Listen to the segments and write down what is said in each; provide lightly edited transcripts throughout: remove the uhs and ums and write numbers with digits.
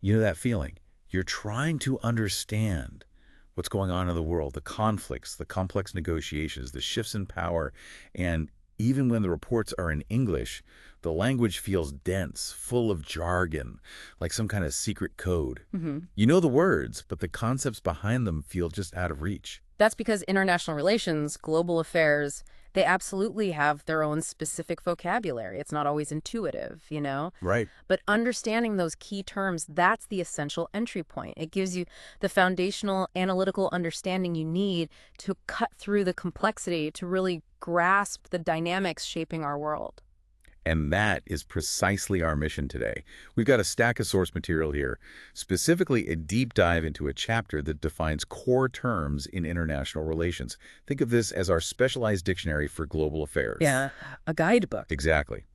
You know that feeling? You're trying to understand what's going on in the world, the conflicts, the complex negotiations, the shifts in power, and even when the reports are in English, the language feels dense, full of jargon, like some kind of secret code. Hmm. You know the words, but the concepts behind them feel just out of reach. That's because international relations, global affairs, they absolutely have their own specific vocabulary. It's not always intuitive, you know? Right. But understanding those key terms, that's the essential entry point. It gives you the foundational analytical understanding you need to cut through the complexity to really grasp the dynamics shaping our world. And that is precisely our mission today. We've got a stack of source material here, specifically a deep dive into a chapter that defines core terms in international relations. Think of this as our specialized dictionary for global affairs. Yeah, a guidebook. Exactly.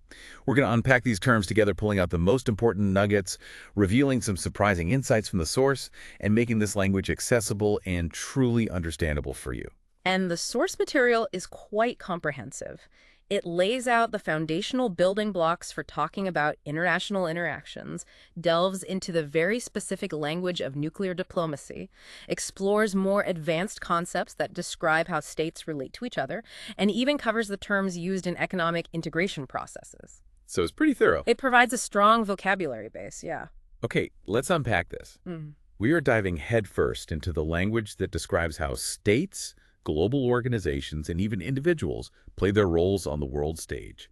We're going to unpack these terms together, pulling out the most important nuggets, revealing some surprising insights from the source, and making this language accessible and truly understandable for you. And the source material is quite comprehensive. It lays out the foundational building blocks for talking about international interactions, delves into the very specific language of nuclear diplomacy, explores more advanced concepts that describe how states relate to each other, and even covers the terms used in economic integration processes. So it's pretty thorough. It provides a strong vocabulary base, yeah. Okay, let's unpack this. Mm. We are diving headfirst into the language that describes how states, global organizations, and even individuals play their roles on the world stage.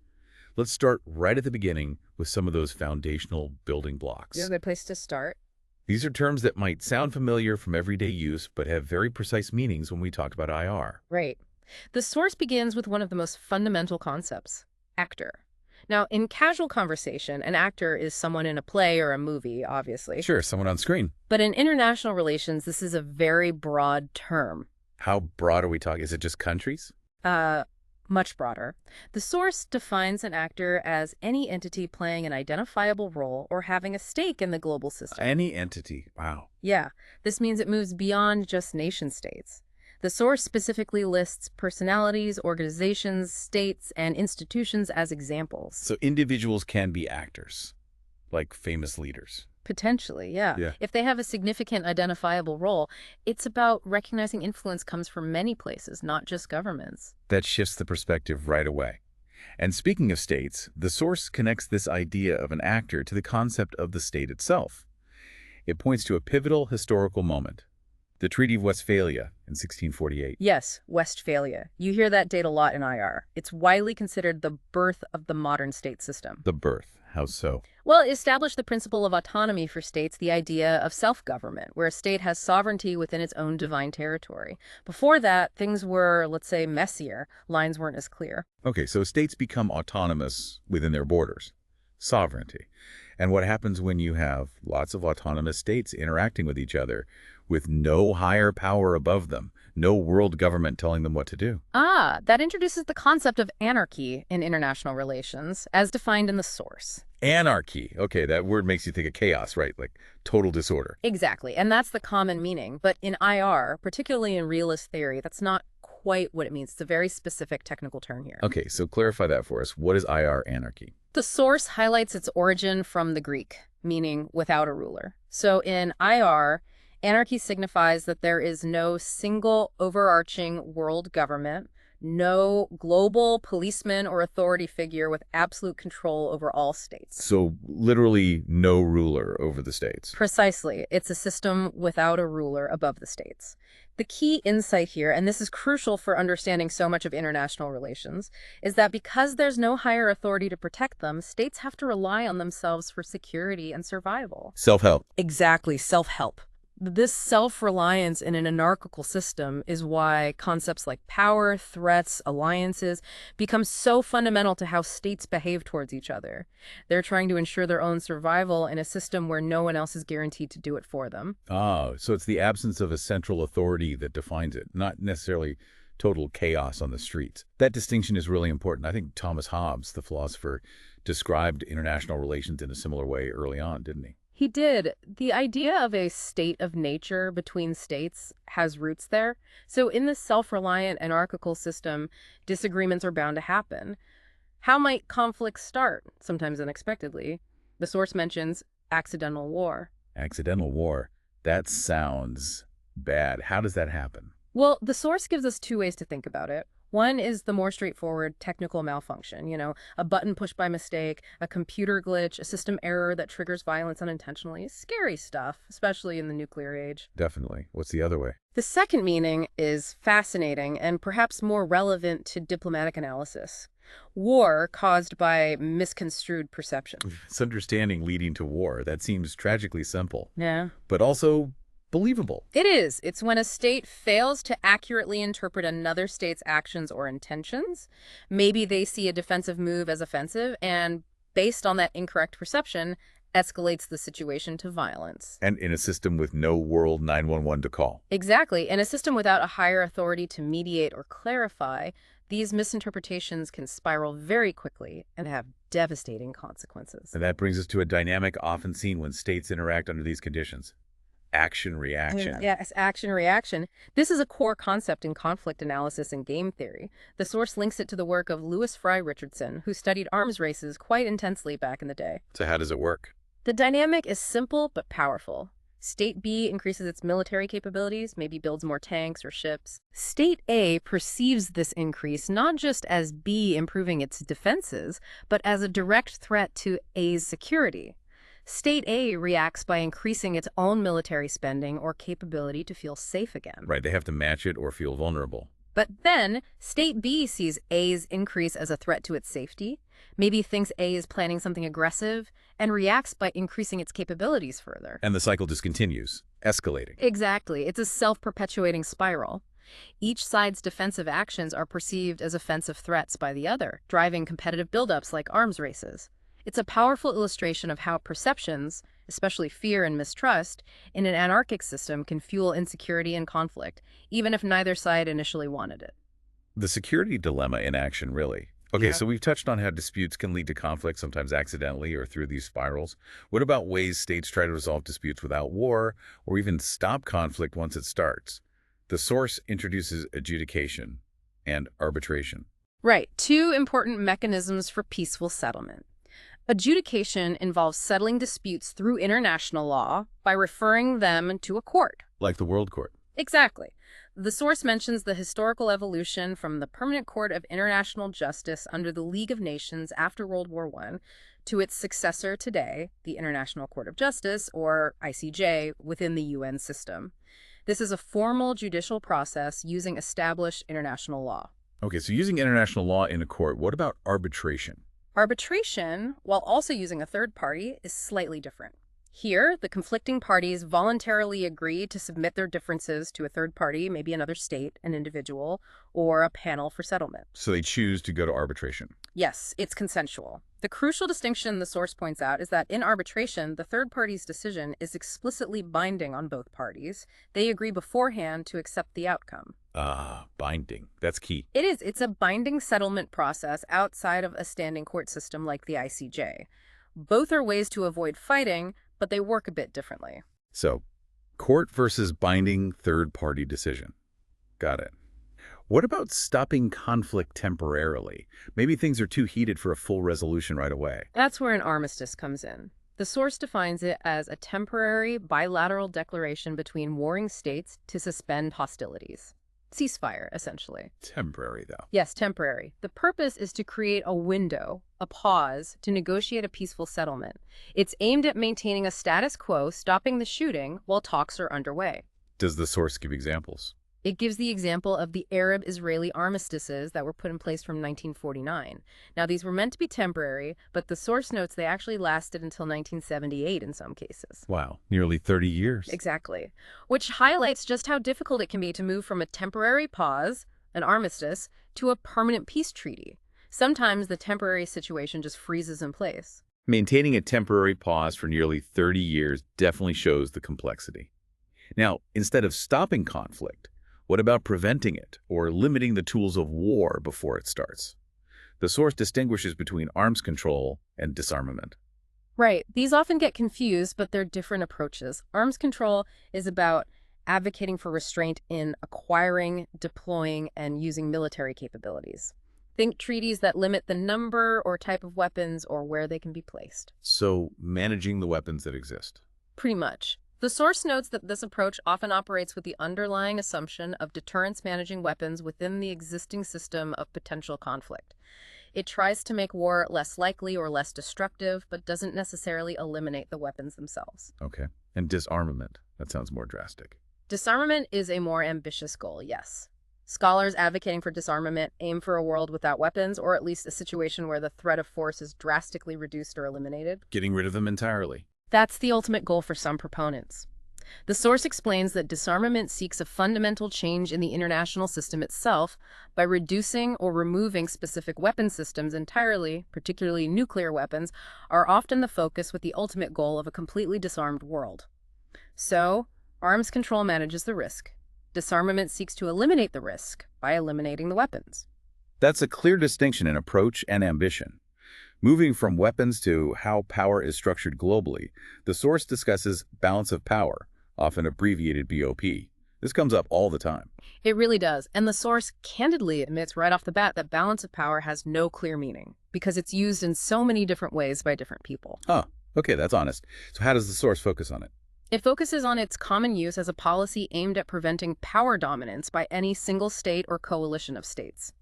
Let's start right at the beginning with some of those foundational building blocks. Is a good place to start? These are terms that might sound familiar from everyday use, but have very precise meanings when we talk about IR. Right. The source begins with one of the most fundamental concepts, actor. Now, in casual conversation, an actor is someone in a play or a movie, obviously. Sure, someone on screen. But in international relations, this is a very broad term. How broad are we talking? Is it just countries? Uh, Much broader. The source defines an actor as any entity playing an identifiable role or having a stake in the global system. Any entity. Wow. Yeah, this means it moves beyond just nation states. The source specifically lists personalities, organizations, states, and institutions as examples. So individuals can be actors, like famous leaders. Potentially, yeah. Yeah. If they have a significant identifiable role, it's about recognizing influence comes from many places, not just governments. That shifts the perspective right away. And speaking of states, the source connects this idea of an actor to the concept of the state itself. It points to a pivotal historical moment, the Treaty of Westphalia in 1648. Yes, Westphalia. You hear that date a lot in IR. It's widely considered the birth of the modern state system. The birth. How so? Well, it established the principle of autonomy for states, the idea of self-government, where a state has sovereignty within its own divine territory. Before that, things were, let's say, messier. Lines weren't as clear. Okay, so states become autonomous within their borders. Sovereignty. And what happens when you have lots of autonomous states interacting with each other with no higher power above them, no world government telling them what to do? Ah, that introduces the concept of anarchy in international relations, as defined in the source. Anarchy. Okay, that word makes you think of chaos, right? Like total disorder. Exactly, and that's the common meaning. But in IR, particularly in realist theory, that's not quite what it means. It's a very specific technical term here. Okay, so clarify that for us. What is IR anarchy? The source highlights its origin from the Greek, meaning without a ruler. So in IR, anarchy signifies that there is no single overarching world government, no global policeman or authority figure with absolute control over all states. So literally no ruler over the states. Precisely. It's a system without a ruler above the states. The key insight here, and this is crucial for understanding so much of international relations, is that because there's no higher authority to protect them, states have to rely on themselves for security and survival. Self-help. Exactly, self-help. This self-reliance in an anarchical system is why concepts like power, threats, alliances become so fundamental to how states behave towards each other. They're trying to ensure their own survival in a system where no one else is guaranteed to do it for them. Ah, so it's the absence of a central authority that defines it, not necessarily total chaos on the streets. That distinction is really important. I think Thomas Hobbes, the philosopher, described international relations in a similar way early on, didn't he? He did. The idea of a state of nature between states has roots there. So in this self-reliant anarchical system, disagreements are bound to happen. How might conflicts start? Sometimes unexpectedly. The source mentions accidental war. Accidental war. That sounds bad. How does that happen? Well, the source gives us two ways to think about it. One is the more straightforward technical malfunction, a button pushed by mistake, a computer glitch, a system error that triggers violence unintentionally. Scary stuff, especially in the nuclear age. Definitely. What's the other way? The second meaning is fascinating and perhaps more relevant to diplomatic analysis. War caused by misconstrued perception. Misunderstanding leading to war. That seems tragically simple, Yeah. but also believable. It is. It's when a state fails to accurately interpret another state's actions or intentions. Maybe they see a defensive move as offensive, and based on that incorrect perception, escalates the situation to violence. And in a system with no World 911 to call. Exactly. In a system without a higher authority to mediate or clarify, these misinterpretations can spiral very quickly and have devastating consequences. And that brings us to a dynamic often seen when states interact under these conditions. Action-reaction. Yes, action-reaction. This is a core concept in conflict analysis and game theory. The source links it to the work of Lewis Fry Richardson, who studied arms races quite intensely back in the day. So how does it work? The dynamic is simple but powerful. State B increases its military capabilities, maybe builds more tanks or ships. State A perceives this increase not just as B improving its defenses, but as a direct threat to A's security. State A reacts by increasing its own military spending or capability to feel safe again. Right, they have to match it or feel vulnerable. But then, State B sees A's increase as a threat to its safety, maybe thinks A is planning something aggressive, and reacts by increasing its capabilities further. And the cycle just continues, escalating. Exactly. It's a self-perpetuating spiral. Each side's defensive actions are perceived as offensive threats by the other, driving competitive buildups like arms races. It's a powerful illustration of how perceptions, especially fear and mistrust, in an anarchic system can fuel insecurity and conflict, even if neither side initially wanted it. The security dilemma in action, really. Okay, Yeah. so we've touched on how disputes can lead to conflict, sometimes accidentally or through these spirals. What about ways states try to resolve disputes without war or even stop conflict once it starts? The source introduces adjudication and arbitration. Right. Two important mechanisms for peaceful settlement. Adjudication involves settling disputes through international law by referring them to a court. Like the World Court. Exactly. The source mentions the historical evolution from the Permanent Court of International Justice under the League of Nations after World War I to its successor today, the International Court of Justice, or ICJ, within the UN system. This is a formal judicial process using established international law. Okay, so using international law in a court, what about arbitration? Arbitration, while also using a third party, is slightly different. Here, the conflicting parties voluntarily agree to submit their differences to a third party, maybe another state, an individual, or a panel for settlement. So they choose to go to arbitration. Yes, it's consensual. The crucial distinction the source points out is that in arbitration, the third party's decision is explicitly binding on both parties. They agree beforehand to accept the outcome. Binding. That's key. It is. It's a binding settlement process outside of a standing court system like the ICJ. Both are ways to avoid fighting, but they work a bit differently. So, court versus binding third-party decision. Got it. What about stopping conflict temporarily? Maybe things are too heated for a full resolution right away. That's where an armistice comes in. The source defines it as a temporary bilateral declaration between warring states to suspend hostilities. Ceasefire, essentially. Temporary, though. Yes, temporary. The purpose is to create a window, a pause, to negotiate a peaceful settlement. It's aimed at maintaining a status quo, stopping the shooting while talks are underway. Does the source give examples? It gives the example of the Arab-Israeli armistices that were put in place from 1949. Now, these were meant to be temporary, but the source notes they actually lasted until 1978 in some cases. Wow, nearly 30 years. Exactly. Which highlights just how difficult it can be to move from a temporary pause, an armistice, to a permanent peace treaty. Sometimes the temporary situation just freezes in place. Maintaining a temporary pause for nearly 30 years definitely shows the complexity. Now, instead of stopping conflict, what about preventing it or limiting the tools of war before it starts? The source distinguishes between arms control and disarmament. Right. These often get confused, but they're different approaches. Arms control is about advocating for restraint in acquiring, deploying, and using military capabilities. Think treaties that limit the number or type of weapons or where they can be placed. So, managing the weapons that exist. Pretty much. The source notes that this approach often operates with the underlying assumption of deterrence managing weapons within the existing system of potential conflict. It tries to make war less likely or less destructive, but doesn't necessarily eliminate the weapons themselves. Okay. And disarmament. That sounds more drastic. Disarmament is a more ambitious goal, yes. Scholars advocating for disarmament aim for a world without weapons, or at least a situation where the threat of force is drastically reduced or eliminated. Getting rid of them entirely. That's the ultimate goal for some proponents. The source explains that disarmament seeks a fundamental change in the international system itself by reducing or removing specific weapon systems entirely, particularly nuclear weapons, are often the focus with the ultimate goal of a completely disarmed world. So, arms control manages the risk. Disarmament seeks to eliminate the risk by eliminating the weapons. That's a clear distinction in approach and ambition. Moving from weapons to how power is structured globally, the source discusses balance of power, often abbreviated BOP. This comes up all the time. It really does, and the source candidly admits right off the bat that balance of power has no clear meaning, because it's used in so many different ways by different people. Oh, okay, that's honest. So how does the source focus on it? It focuses on its common use as a policy aimed at preventing power dominance by any single state or coalition of states,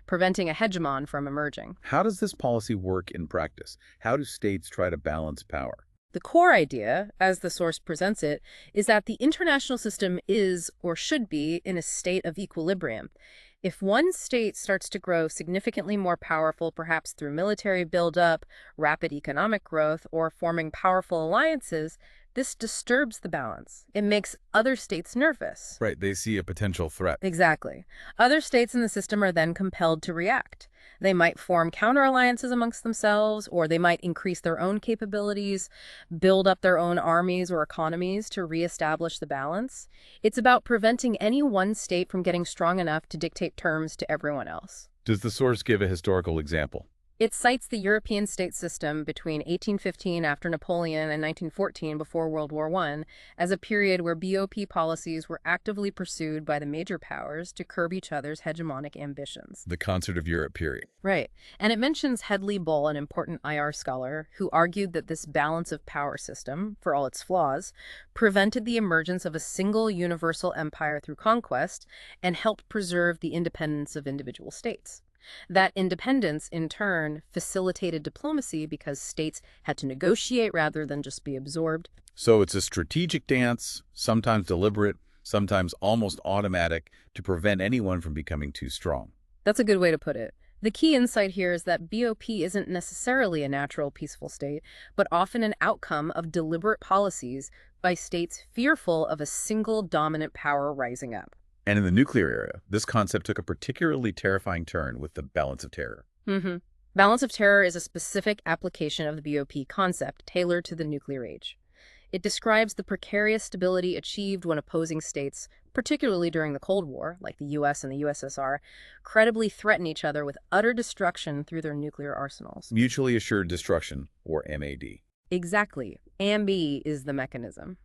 preventing a hegemon from emerging. How does this policy work in practice? How do states try to balance power? The core idea, as the source presents it, is that the international system is, or should be, in a state of equilibrium. If one state starts to grow significantly more powerful, perhaps through military buildup, rapid economic growth, or forming powerful alliances, this disturbs the balance. It makes other states nervous. Right, they see a potential threat. Exactly. Other states in the system are then compelled to react. They might form counter-alliances amongst themselves, or they might increase their own capabilities, build up their own armies or economies to reestablish the balance. It's about preventing any one state from getting strong enough to dictate terms to everyone else. Does the source give a historical example? It cites the European state system between 1815 after Napoleon and 1914 before World War I as a period where BOP policies were actively pursued by the major powers to curb each other's hegemonic ambitions. The Concert of Europe period. Right. And it mentions Hedley Bull, an important IR scholar, who argued that this balance of power system, for all its flaws, prevented the emergence of a single universal empire through conquest and helped preserve the independence of individual states. That independence, in turn, facilitated diplomacy because states had to negotiate rather than just be absorbed. So it's a strategic dance, sometimes deliberate, sometimes almost automatic, to prevent anyone from becoming too strong. That's a good way to put it. The key insight here is that BOP isn't necessarily a natural, peaceful state, but often an outcome of deliberate policies by states fearful of a single dominant power rising up. And in the nuclear era, this concept took a particularly terrifying turn with the balance of terror. Balance of terror is a specific application of the BOP concept tailored to the nuclear age. It describes the precarious stability achieved when opposing states, particularly during the Cold War, like the US and the USSR, credibly threaten each other with utter destruction through their nuclear arsenals. Mutually assured destruction, or MAD. Exactly. AMB is the mechanism.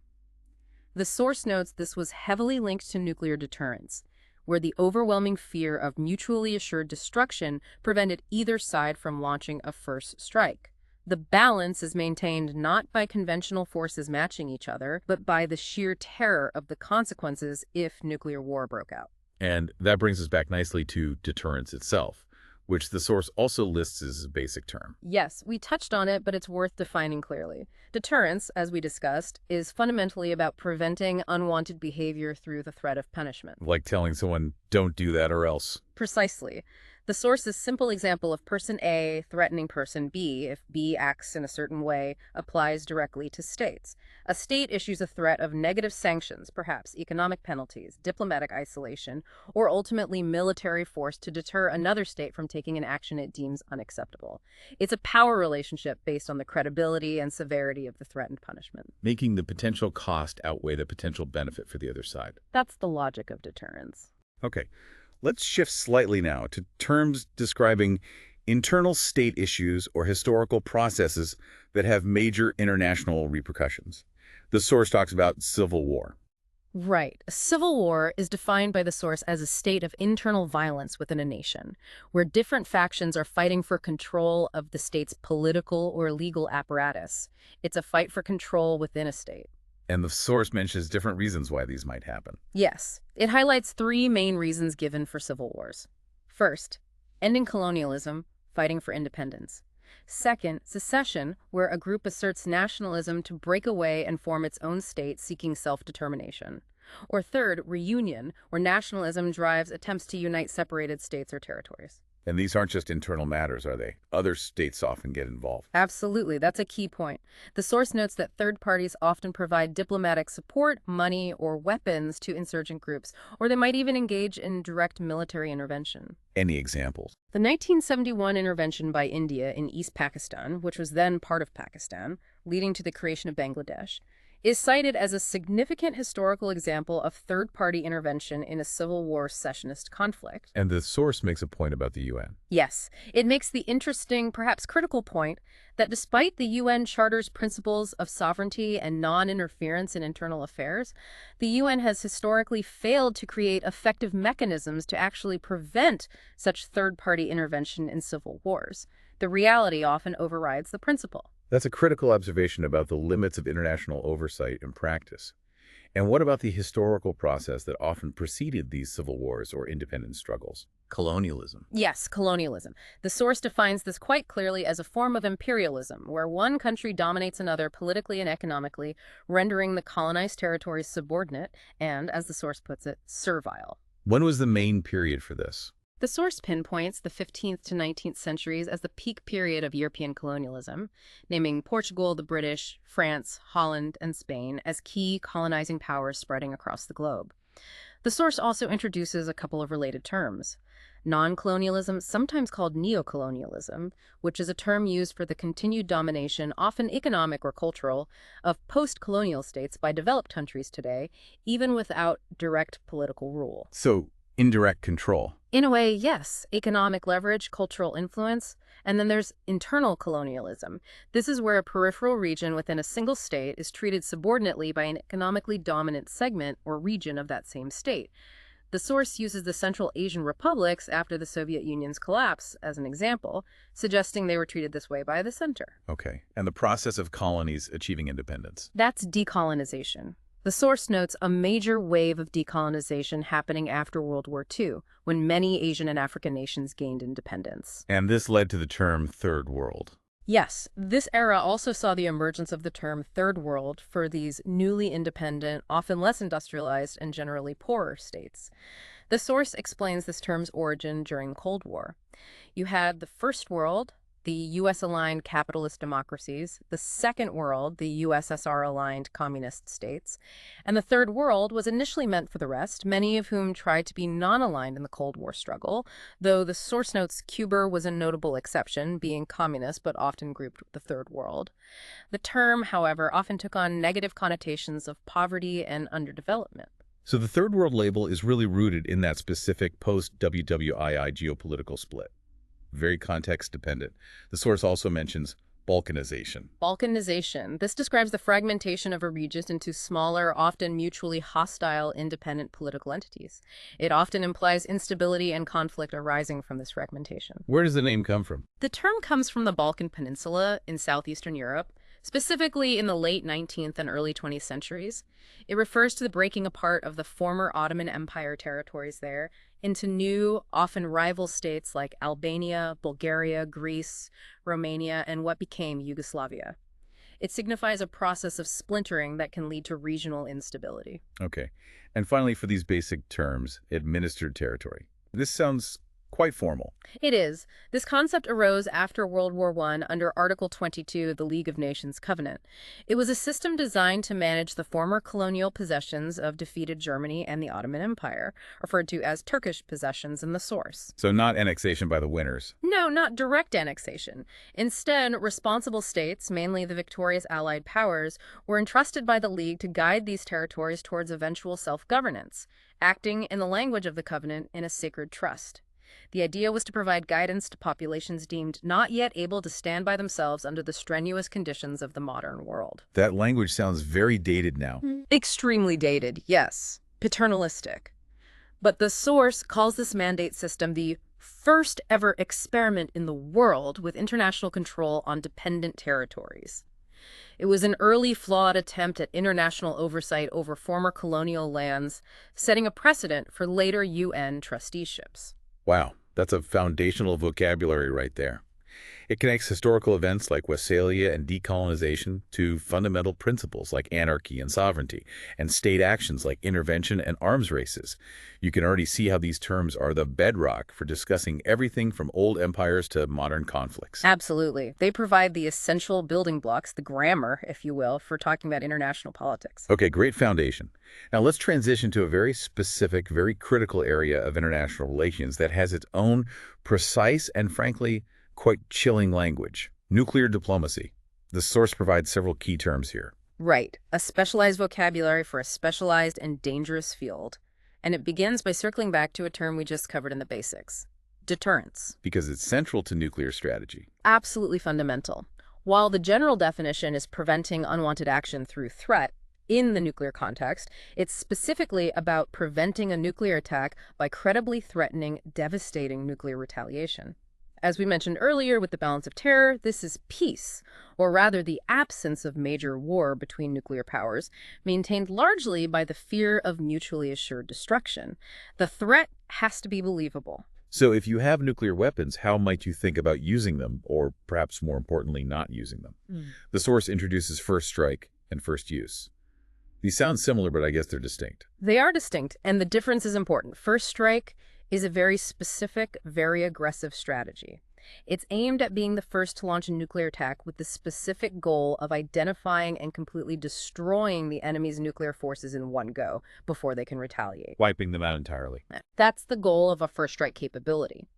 The source notes this was heavily linked to nuclear deterrence, where the overwhelming fear of mutually assured destruction prevented either side from launching a first strike. The balance is maintained not by conventional forces matching each other, but by the sheer terror of the consequences if nuclear war broke out. And that brings us back nicely to deterrence itself, which the source also lists as a basic term. Yes, we touched on it, but it's worth defining clearly. Deterrence, as we discussed, is fundamentally about preventing unwanted behavior through the threat of punishment. Like telling someone, don't do that or else. Precisely. The source's simple example of person A threatening person B if B acts in a certain way applies directly to states. A state issues a threat of negative sanctions, perhaps economic penalties, diplomatic isolation, or ultimately military force to deter another state from taking an action it deems unacceptable. It's a power relationship based on the credibility and severity of the threatened punishment. Making the potential cost outweigh the potential benefit for the other side. That's the logic of deterrence. Okay. Let's shift slightly now to terms describing internal state issues or historical processes that have major international repercussions. The source talks about civil war. Right. A civil war is defined by the source as a state of internal violence within a nation, where different factions are fighting for control of the state's political or legal apparatus. It's a fight for control within a state. And the source mentions different reasons why these might happen. Yes, it highlights three main reasons given for civil wars. First, ending colonialism, fighting for independence. Second, secession, where a group asserts nationalism to break away and form its own state seeking self-determination. Or third, reunion, where nationalism drives attempts to unite separated states or territories. And these aren't just internal matters, are they? Other states often get involved. Absolutely, that's a key point. The source notes that third parties often provide diplomatic support, money, or weapons to insurgent groups, or they might even engage in direct military intervention. Any examples? The 1971 intervention by India in East Pakistan, which was then part of Pakistan, leading to the creation of Bangladesh, is cited as a significant historical example of third-party intervention in a civil war secessionist conflict. And the source makes a point about the UN. Yes, it makes the interesting, perhaps critical point that despite the UN Charter's principles of sovereignty and non-interference in internal affairs, the UN has historically failed to create effective mechanisms to actually prevent such third-party intervention in civil wars. The reality often overrides the principle. That's a critical observation about the limits of international oversight and practice. And what about the historical process that often preceded these civil wars or independence struggles? Colonialism. Yes, colonialism. The source defines this quite clearly as a form of imperialism, where one country dominates another politically and economically, rendering the colonized territories subordinate and, as the source puts it, servile. When was the main period for this? The source pinpoints the 15th to 19th centuries as the peak period of European colonialism, naming Portugal, the British, France, Holland, and Spain as key colonizing powers spreading across the globe. The source also introduces a couple of related terms. Non-colonialism, sometimes called neocolonialism, which is a term used for the continued domination, often economic or cultural, of post-colonial states by developed countries today, even without direct political rule. So, indirect control. In a way, yes. Economic leverage, cultural influence, and then there's internal colonialism. This is where a peripheral region within a single state is treated subordinately by an economically dominant segment or region of that same state. The source uses the Central Asian republics after the Soviet Union's collapse as an example, suggesting they were treated this way by the center. Okay. And the process of colonies achieving independence. That's decolonization. The source notes a major wave of decolonization happening after World War II, when many Asian and African nations gained independence. And this led to the term Third World. Yes, this era also saw the emergence of the term Third World for these newly independent, often less industrialized, and generally poorer states. The source explains this term's origin during the Cold War. You had the First World, the U.S.-aligned capitalist democracies, the Second World, the USSR-aligned communist states, and the Third World was initially meant for the rest, many of whom tried to be non-aligned in the Cold War struggle, though the source notes Cuba was a notable exception, being communist but often grouped with the Third World. The term, however, often took on negative connotations of poverty and underdevelopment. So the Third World label is really rooted in that specific post-WWII geopolitical split. Very context-dependent. The source also mentions Balkanization. Balkanization. This describes the fragmentation of a region into smaller, often mutually hostile, independent political entities. It often implies instability and conflict arising from this fragmentation. Where does the name come from? The term comes from the Balkan Peninsula in southeastern Europe, specifically in the late 19th and early 20th centuries. It refers to the breaking apart of the former Ottoman Empire territories there into new, often rival states like Albania, Bulgaria, Greece, Romania, and what became Yugoslavia. It signifies a process of splintering that can lead to regional instability. Okay. And finally, for these basic terms, administered territory. This sounds quite formal. It is. This concept arose after World War I under Article 22 of the League of Nations Covenant. It was a system designed to manage the former colonial possessions of defeated Germany and the Ottoman Empire, referred to as Turkish possessions in the source. So not annexation by the winners. No, not direct annexation. Instead, responsible states, mainly the victorious Allied powers, were entrusted by the League to guide these territories towards eventual self-governance, acting, in the language of the Covenant, in a sacred trust. The idea was to provide guidance to populations deemed not yet able to stand by themselves under the strenuous conditions of the modern world. That language sounds very dated now. Extremely dated, yes. Paternalistic. But the source calls this mandate system the first ever experiment in the world with international control on dependent territories. It was an early, flawed attempt at international oversight over former colonial lands, setting a precedent for later UN trusteeships. Wow, that's a foundational vocabulary right there. It connects historical events like Westphalia and decolonization to fundamental principles like anarchy and sovereignty, and state actions like intervention and arms races. You can already see how these terms are the bedrock for discussing everything from old empires to modern conflicts. Absolutely. They provide the essential building blocks, the grammar, if you will, for talking about international politics. Okay, great foundation. Now let's transition to a very specific, very critical area of international relations that has its own precise and, frankly, quite chilling language: nuclear diplomacy. The source provides several key terms here. Right. A specialized vocabulary for a specialized and dangerous field. And it begins by circling back to a term we just covered in the basics: deterrence. Because it's central to nuclear strategy. Absolutely fundamental. While the general definition is preventing unwanted action through threat, in the nuclear context, it's specifically about preventing a nuclear attack by credibly threatening devastating nuclear retaliation. As we mentioned earlier with the balance of terror, this is peace, or rather the absence of major war between nuclear powers, maintained largely by the fear of mutually assured destruction. The threat has to be believable. So if you have nuclear weapons, how might you think about using them, or perhaps more importantly, not using them? The source introduces first strike and first use. These sound similar, but I guess they're distinct. They are distinct, and the difference is important. First strike is a very specific, very aggressive strategy. It's aimed at being the first to launch a nuclear attack with the specific goal of identifying and completely destroying the enemy's nuclear forces in one go before they can retaliate. Wiping them out entirely. That's the goal of a first strike capability.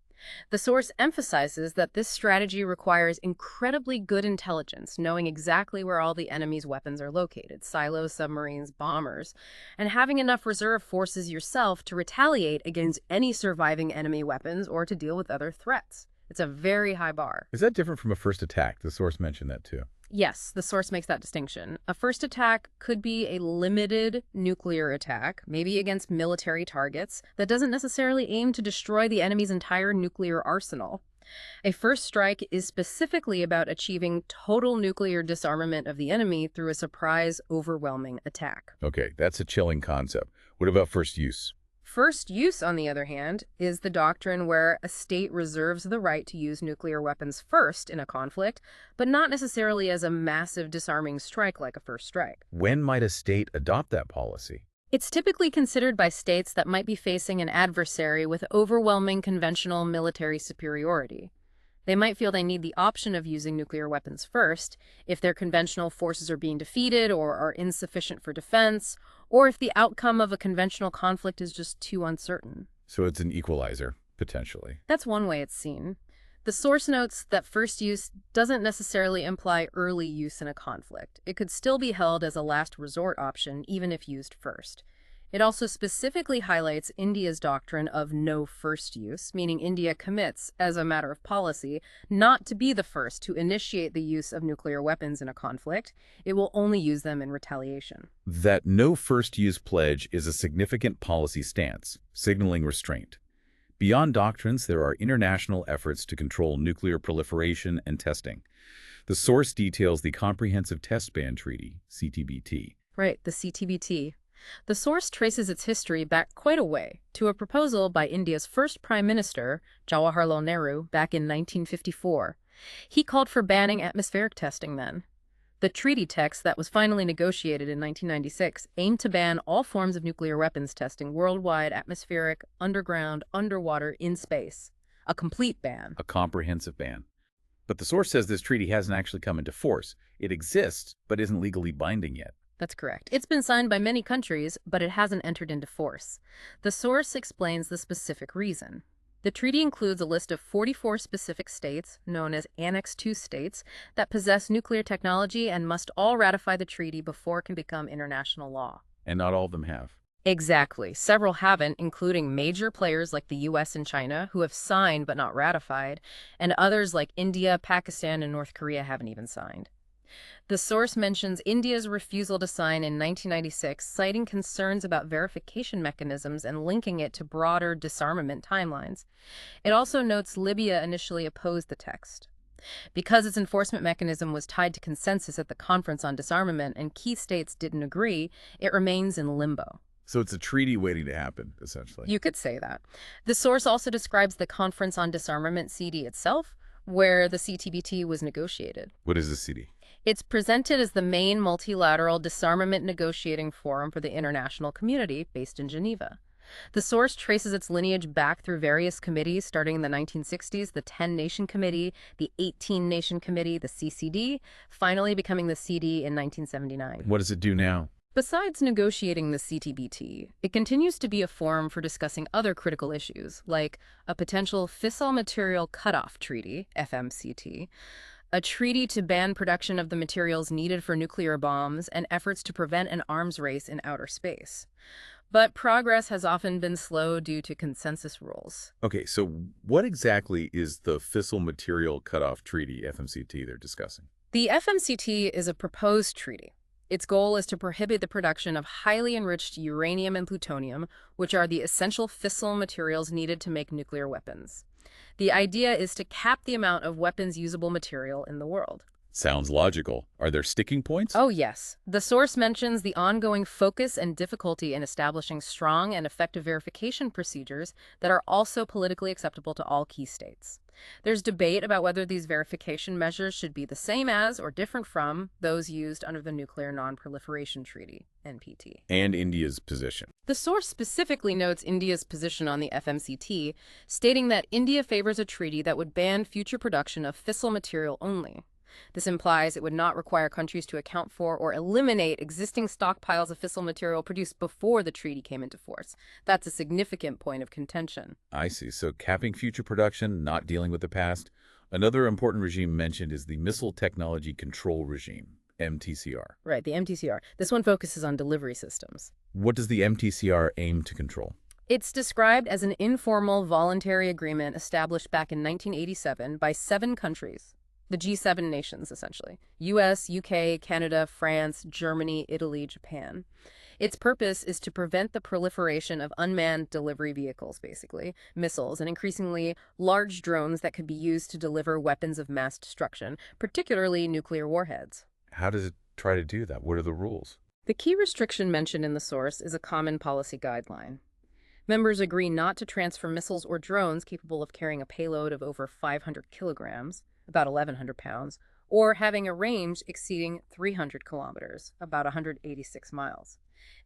The source emphasizes that this strategy requires incredibly good intelligence, knowing exactly where all the enemy's weapons are located, silos, submarines, bombers, and having enough reserve forces yourself to retaliate against any surviving enemy weapons or to deal with other threats. It's a very high bar. Is that different from a first attack? The source mentioned that too. Yes, the source makes that distinction. A first attack could be a limited nuclear attack, maybe against military targets, that doesn't necessarily aim to destroy the enemy's entire nuclear arsenal. A first strike is specifically about achieving total nuclear disarmament of the enemy through a surprise, overwhelming attack. Okay, that's a chilling concept. What about first use? First use, on the other hand, is the doctrine where a state reserves the right to use nuclear weapons first in a conflict, but not necessarily as a massive disarming strike like a first strike. When might a state adopt that policy? It's typically considered by states that might be facing an adversary with overwhelming conventional military superiority. They might feel they need the option of using nuclear weapons first if their conventional forces are being defeated or are insufficient for defense, or if the outcome of a conventional conflict is just too uncertain. So it's an equalizer, potentially. That's one way it's seen. The source notes that first use doesn't necessarily imply early use in a conflict. It could still be held as a last resort option, even if used first. It also specifically highlights India's doctrine of no first use, meaning India commits, as a matter of policy, not to be the first to initiate the use of nuclear weapons in a conflict. It will only use them in retaliation. That no first use pledge is a significant policy stance, signaling restraint. Beyond doctrines, there are international efforts to control nuclear proliferation and testing. The source details the Comprehensive Test Ban Treaty, CTBT. Right, the CTBT. The source traces its history back quite a way, to a proposal by India's first Prime Minister, Jawaharlal Nehru, back in 1954. He called for banning atmospheric testing then. The treaty text that was finally negotiated in 1996 aimed to ban all forms of nuclear weapons testing worldwide: atmospheric, underground, underwater, in space. A complete ban. A comprehensive ban. But the source says this treaty hasn't actually come into force. It exists, but isn't legally binding yet. That's correct. It's been signed by many countries, but it hasn't entered into force. The source explains the specific reason. The treaty includes a list of 44 specific states, known as Annex II states, that possess nuclear technology and must all ratify the treaty before it can become international law. And not all of them have. Exactly. Several haven't, including major players like the US and China, who have signed but not ratified, and others like India, Pakistan, and North Korea haven't even signed. The source mentions India's refusal to sign in 1996, citing concerns about verification mechanisms and linking it to broader disarmament timelines. It also notes Libya initially opposed the text. Because its enforcement mechanism was tied to consensus at the Conference on Disarmament and key states didn't agree, it remains in limbo. So it's a treaty waiting to happen, essentially. You could say that. The source also describes the Conference on Disarmament CD itself, where the CTBT was negotiated. What is the CD? It's presented as the main multilateral disarmament negotiating forum for the international community based in Geneva. The source traces its lineage back through various committees starting in the 1960s, the 10-Nation Committee, the 18-Nation Committee, the CCD, finally becoming the CD in 1979. What does it do now? Besides negotiating the CTBT, it continues to be a forum for discussing other critical issues, like a potential fissile material cutoff treaty, FMCT, a treaty to ban production of the materials needed for nuclear bombs, and efforts to prevent an arms race in outer space. But progress has often been slow due to consensus rules. Okay, so what exactly is the Fissile Material Cutoff Treaty, FMCT, they're discussing? The FMCT is a proposed treaty. Its goal is to prohibit the production of highly enriched uranium and plutonium, which are the essential fissile materials needed to make nuclear weapons. The idea is to cap the amount of weapons-usable material in the world. Sounds logical. Are there sticking points? Oh, yes. The source mentions the ongoing focus and difficulty in establishing strong and effective verification procedures that are also politically acceptable to all key states. There's debate about whether these verification measures should be the same as or different from those used under the Nuclear Non-Proliferation Treaty, NPT. And India's position. The source specifically notes India's position on the FMCT, stating that India favors a treaty that would ban future production of fissile material only. This implies it would not require countries to account for or eliminate existing stockpiles of fissile material produced before the treaty came into force. That's a significant point of contention. I see. So capping future production, not dealing with the past. Another important regime mentioned is the Missile Technology Control Regime, MTCR. Right, the MTCR. This one focuses on delivery systems. What does the MTCR aim to control? It's described as an informal voluntary agreement established back in 1987 by 7 countries. The G7 nations, essentially. US, UK, Canada, France, Germany, Italy, Japan. Its purpose is to prevent the proliferation of unmanned delivery vehicles, basically, missiles, and increasingly large drones that could be used to deliver weapons of mass destruction, particularly nuclear warheads. How does it try to do that? What are the rules? The key restriction mentioned in the source is a common policy guideline. Members agree not to transfer missiles or drones capable of carrying a payload of over 500 kilograms, about 1,100 pounds, or having a range exceeding 300 kilometers, about 186 miles.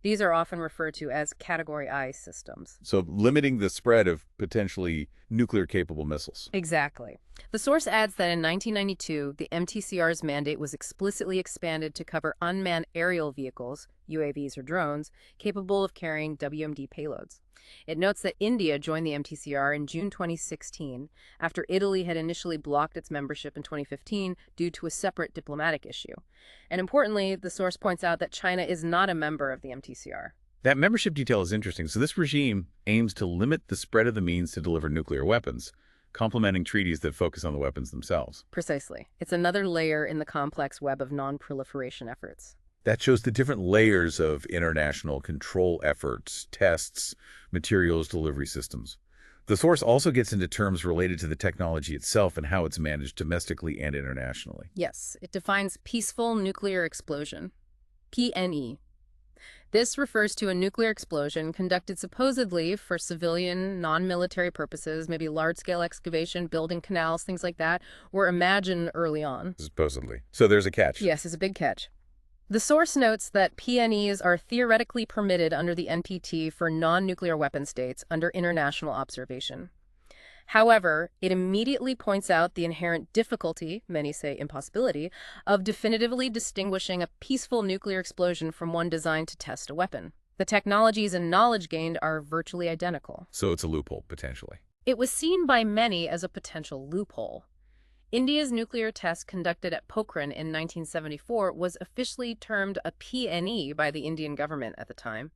These are often referred to as Category I systems. So limiting the spread of potentially nuclear-capable missiles. Exactly. The source adds that in 1992, the MTCR's mandate was explicitly expanded to cover unmanned aerial vehicles, UAVs or drones, capable of carrying WMD payloads. It notes that India joined the MTCR in June 2016, after Italy had initially blocked its membership in 2015 due to a separate diplomatic issue. And importantly, the source points out that China is not a member of the MTCR. That membership detail is interesting. So this regime aims to limit the spread of the means to deliver nuclear weapons, complementing treaties that focus on the weapons themselves. Precisely. It's another layer in the complex web of non-proliferation efforts. That shows the different layers of international control efforts, tests, materials delivery systems. The source also gets into terms related to the technology itself and how it's managed domestically and internationally. Yes, it defines peaceful nuclear explosion, PNE. This refers to a nuclear explosion conducted supposedly for civilian, non-military purposes, maybe large-scale excavation, building canals, things like that, were imagined early on. Supposedly. So there's a catch. Yes, it's a big catch. The source notes that PNEs are theoretically permitted under the NPT for non-nuclear weapon states under international observation. However, it immediately points out the inherent difficulty, many say impossibility, of definitively distinguishing a peaceful nuclear explosion from one designed to test a weapon. The technologies and knowledge gained are virtually identical. So it's a loophole, potentially. It was seen by many as a potential loophole. India's nuclear test conducted at Pokhran in 1974 was officially termed a PNE by the Indian government at the time.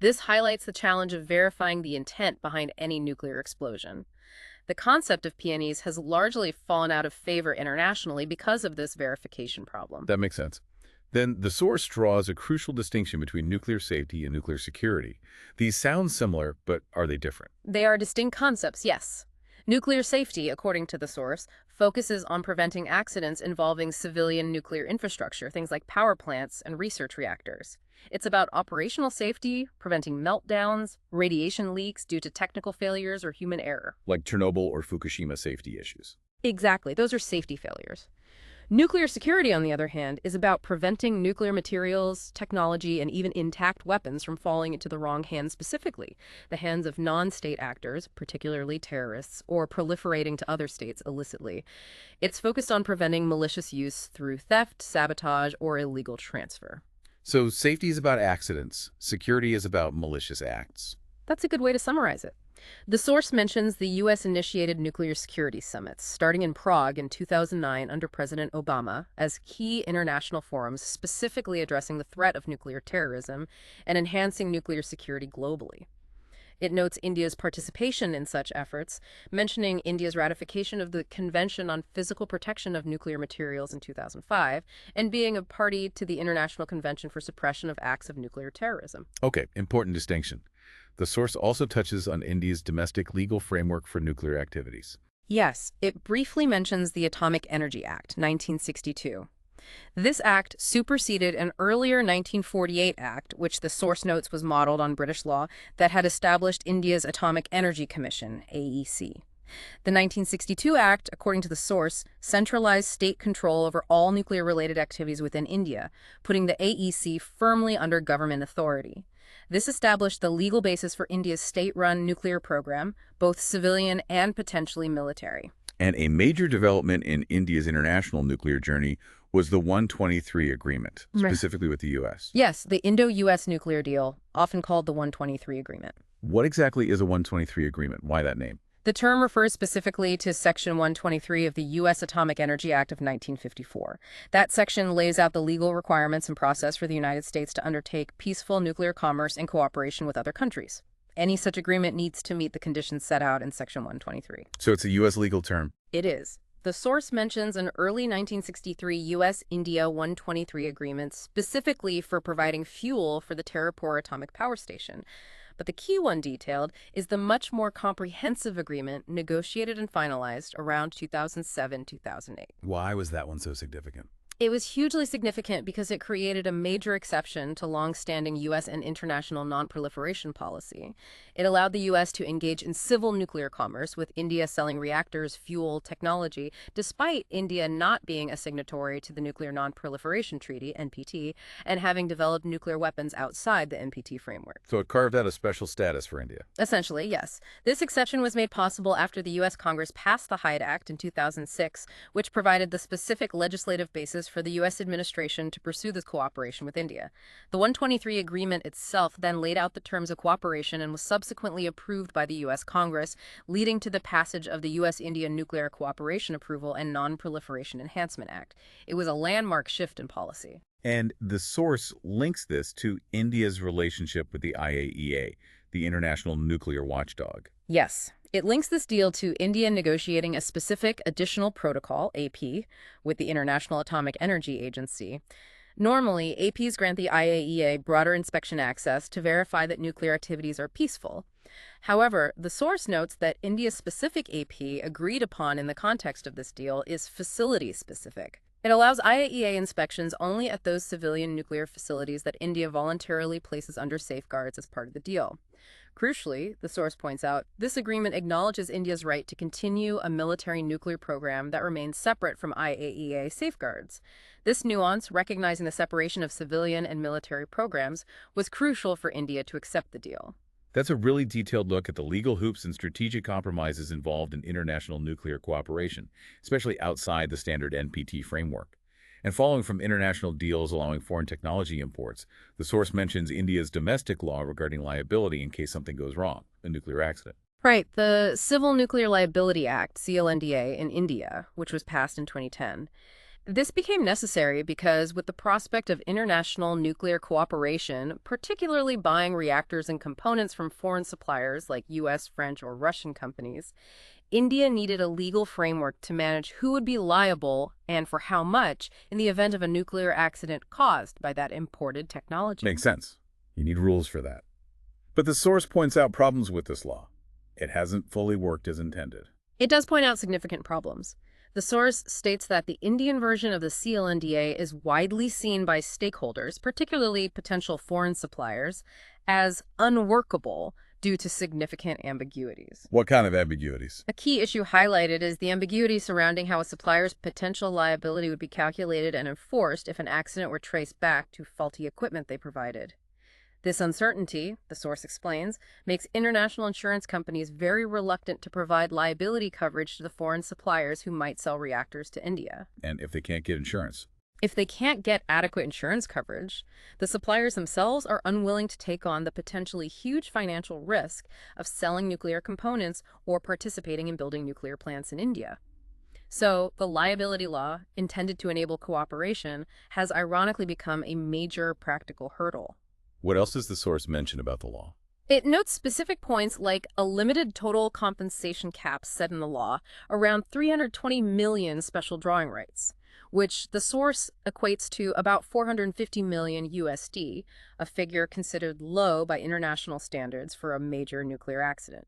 This highlights the challenge of verifying the intent behind any nuclear explosion. The concept of PNEs has largely fallen out of favor internationally because of this verification problem. That makes sense. Then the source draws a crucial distinction between nuclear safety and nuclear security. These sound similar, but are they different? They are distinct concepts, yes. Nuclear safety, according to the source, focuses on preventing accidents involving civilian nuclear infrastructure, things like power plants and research reactors. It's about operational safety, preventing meltdowns, radiation leaks due to technical failures or human error. Like Chernobyl or Fukushima safety issues. Exactly, those are safety failures. Nuclear security, on the other hand, is about preventing nuclear materials, technology, and even intact weapons from falling into the wrong hands specifically, the hands of non-state actors, particularly terrorists, or proliferating to other states illicitly. It's focused on preventing malicious use through theft, sabotage, or illegal transfer. So safety is about accidents. Security is about malicious acts. That's a good way to summarize it. The source mentions the U.S.-initiated nuclear security summits, starting in Prague in 2009 under President Obama, as key international forums specifically addressing the threat of nuclear terrorism and enhancing nuclear security globally. It notes India's participation in such efforts, mentioning India's ratification of the Convention on Physical Protection of Nuclear Materials in 2005, and being a party to the International Convention for Suppression of Acts of Nuclear Terrorism. Okay, important distinction. The source also touches on India's domestic legal framework for nuclear activities. Yes, it briefly mentions the Atomic Energy Act, 1962. This act superseded an earlier 1948 act, which the source notes was modeled on British law, that had established India's Atomic Energy Commission, AEC. The 1962 Act, according to the source, centralized state control over all nuclear-related activities within India, putting the AEC firmly under government authority. This established the legal basis for India's state-run nuclear program, both civilian and potentially military. And a major development in India's international nuclear journey was the 123 Agreement, specifically with the U.S. Yes, the Indo-U.S. nuclear deal, often called the 123 Agreement. What exactly is a 123 Agreement? Why that name? The term refers specifically to Section 123 of the U.S. Atomic Energy Act of 1954. That section lays out the legal requirements and process for the United States to undertake peaceful nuclear commerce in cooperation with other countries. Any such agreement needs to meet the conditions set out in Section 123. So it's a U.S. legal term. It is. The source mentions an early 1963 U.S.-India 123 agreement specifically for providing fuel for the Tarapur atomic power station. But the key one detailed is the much more comprehensive agreement negotiated and finalized around 2007-2008. Why was that one so significant? It was hugely significant because it created a major exception to long-standing U.S. and international non-proliferation policy. It allowed the U.S. to engage in civil nuclear commerce, with India selling reactors, fuel, technology, despite India not being a signatory to the Nuclear Non-Proliferation Treaty, NPT, and having developed nuclear weapons outside the NPT framework. So it carved out a special status for India. Essentially, yes. This exception was made possible after the U.S. Congress passed the Hyde Act in 2006, which provided the specific legislative basis for the U.S. administration to pursue this cooperation with India. The 123 agreement itself then laid out the terms of cooperation and was subsequently approved by the U.S. Congress, leading to the passage of the U.S.-India Nuclear Cooperation Approval and Non-Proliferation Enhancement Act. It was a landmark shift in policy. And the source links this to India's relationship with the IAEA, the International Nuclear Watchdog. Yes. It links this deal to India negotiating a specific additional protocol, AP, with the International Atomic Energy Agency. Normally, APs grant the IAEA broader inspection access to verify that nuclear activities are peaceful. However, the source notes that India's specific AP agreed upon in the context of this deal is facility-specific. It allows IAEA inspections only at those civilian nuclear facilities that India voluntarily places under safeguards as part of the deal. Crucially, the source points out, this agreement acknowledges India's right to continue a military nuclear program that remains separate from IAEA safeguards. This nuance, recognizing the separation of civilian and military programs, was crucial for India to accept the deal. That's a really detailed look at the legal hoops and strategic compromises involved in international nuclear cooperation, especially outside the standard NPT framework. And following from international deals allowing foreign technology imports, the source mentions India's domestic law regarding liability in case something goes wrong, a nuclear accident. Right, the Civil Nuclear Liability Act, CLNDA, in India, which was passed in 2010. This became necessary because with the prospect of international nuclear cooperation, particularly buying reactors and components from foreign suppliers like U.S., French, or Russian companies, India needed a legal framework to manage who would be liable and for how much in the event of a nuclear accident caused by that imported technology. Makes sense. You need rules for that. But the source points out problems with this law. It hasn't fully worked as intended. It does point out significant problems. The source states that the Indian version of the CLNDA is widely seen by stakeholders, particularly potential foreign suppliers, as unworkable due to significant ambiguities. What kind of ambiguities? A key issue highlighted is the ambiguity surrounding how a supplier's potential liability would be calculated and enforced if an accident were traced back to faulty equipment they provided. This uncertainty, the source explains, makes international insurance companies very reluctant to provide liability coverage to the foreign suppliers who might sell reactors to India. And if they can't get insurance? If they can't get adequate insurance coverage, the suppliers themselves are unwilling to take on the potentially huge financial risk of selling nuclear components or participating in building nuclear plants in India. So, the liability law, intended to enable cooperation, has ironically become a major practical hurdle. What else does the source mention about the law? It notes specific points like a limited total compensation cap set in the law, around 320 million special drawing rights, which the source equates to about 450 million USD, a figure considered low by international standards for a major nuclear accident.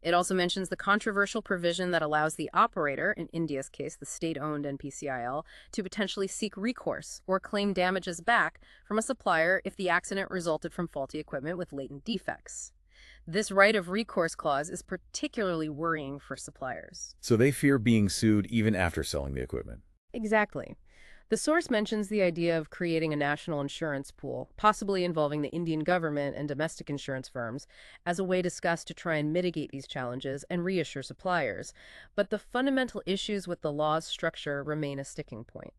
It also mentions the controversial provision that allows the operator, in India's case the state-owned NPCIL, to potentially seek recourse or claim damages back from a supplier if the accident resulted from faulty equipment with latent defects. This right of recourse clause is particularly worrying for suppliers. So they fear being sued even after selling the equipment. Exactly. The source mentions the idea of creating a national insurance pool, possibly involving the Indian government and domestic insurance firms, as a way discussed to try and mitigate these challenges and reassure suppliers. But the fundamental issues with the law's structure remain a sticking point.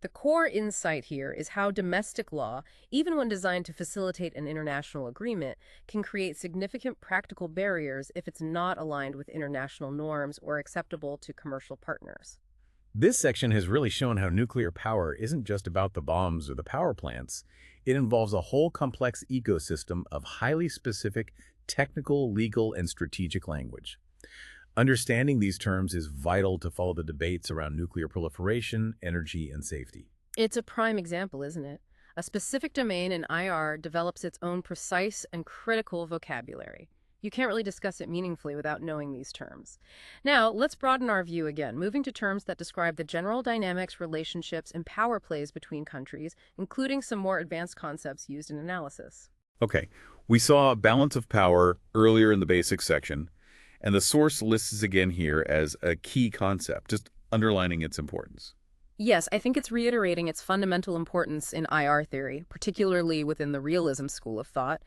The core insight here is how domestic law, even when designed to facilitate an international agreement, can create significant practical barriers if it's not aligned with international norms or acceptable to commercial partners. This section has really shown how nuclear power isn't just about the bombs or the power plants. It involves a whole complex ecosystem of highly specific technical, legal, and strategic language. Understanding these terms is vital to follow the debates around nuclear proliferation, energy, and safety. It's a prime example, isn't it? A specific domain in IR develops its own precise and critical vocabulary. You can't really discuss it meaningfully without knowing these terms. Now, let's broaden our view again, moving to terms that describe the general dynamics, relationships, and power plays between countries, including some more advanced concepts used in analysis. Okay, we saw balance of power earlier in the basics section, and the source lists again here as a key concept, just underlining its importance. Yes, I think it's reiterating its fundamental importance in IR theory, particularly within the realism school of thought,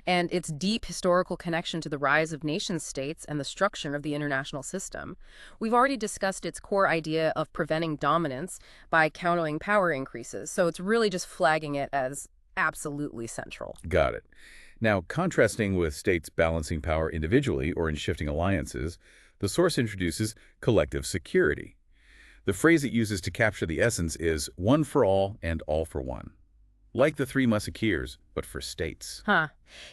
and its deep historical connection to the rise of nation-states and the structure of the international system. We've already discussed its core idea of preventing dominance by countering power increases, so it's really just flagging it as absolutely central. Got it. Now, contrasting with states balancing power individually or in shifting alliances, the source introduces collective security. The phrase it uses to capture the essence is one for all and all for one. Like the Three Musketeers, but for states.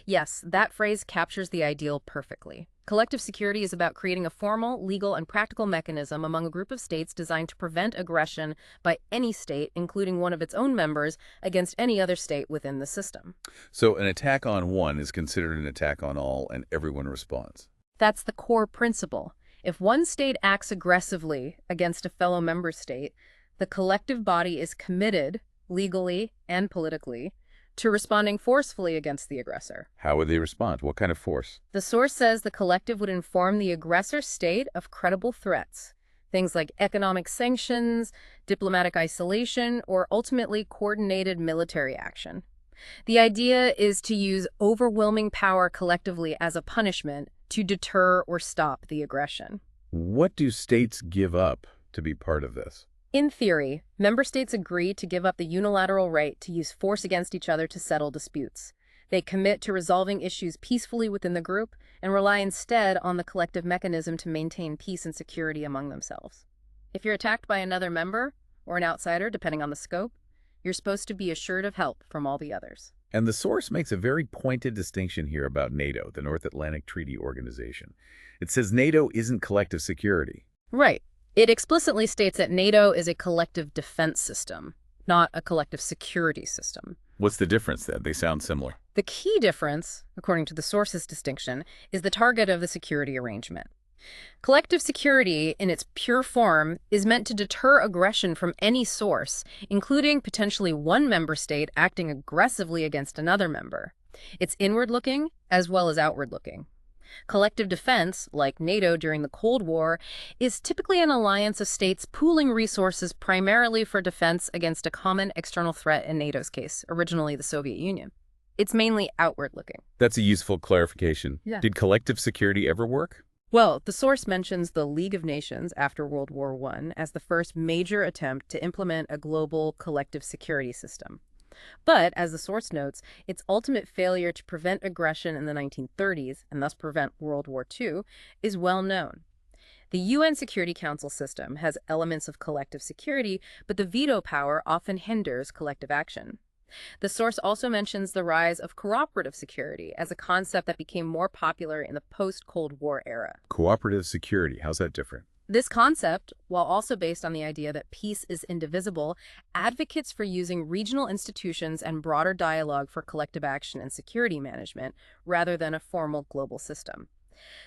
Yes, that phrase captures the ideal perfectly. Collective security is about creating a formal, legal, and practical mechanism among a group of states designed to prevent aggression by any state, including one of its own members, against any other state within the system. So an attack on one is considered an attack on all, and everyone responds. That's the core principle. If one state acts aggressively against a fellow member state, the collective body is committed, legally and politically, to responding forcefully against the aggressor. How would they respond? What kind of force? The source says the collective would inform the aggressor state of credible threats, things like economic sanctions, diplomatic isolation, or ultimately coordinated military action. The idea is to use overwhelming power collectively as a punishment to deter or stop the aggression. What do states give up to be part of this? In theory, member states agree to give up the unilateral right to use force against each other to settle disputes. They commit to resolving issues peacefully within the group and rely instead on the collective mechanism to maintain peace and security among themselves. If you're attacked by another member, or an outsider, depending on the scope, you're supposed to be assured of help from all the others. And the source makes a very pointed distinction here about NATO, the North Atlantic Treaty Organization. It says NATO isn't collective security. Right. It explicitly states that NATO is a collective defense system, not a collective security system. What's the difference then? They sound similar. The key difference, according to the source's distinction, is the target of the security arrangement. Collective security, in its pure form, is meant to deter aggression from any source, including potentially one member state acting aggressively against another member. It's inward-looking as well as outward-looking. Collective defense, like NATO during the Cold War, is typically an alliance of states pooling resources primarily for defense against a common external threat in NATO's case, originally the Soviet Union. It's mainly outward-looking. That's a useful clarification. Yeah. Did collective security ever work? Well, the source mentions the League of Nations after World War I as the first major attempt to implement a global collective security system. But, as the source notes, its ultimate failure to prevent aggression in the 1930s, and thus prevent World War II, is well known. The UN Security Council system has elements of collective security, but the veto power often hinders collective action. The source also mentions the rise of cooperative security as a concept that became more popular in the post-Cold War era. Cooperative security, how's that different? This concept, while also based on the idea that peace is indivisible, advocates for using regional institutions and broader dialogue for collective action and security management, rather than a formal global system.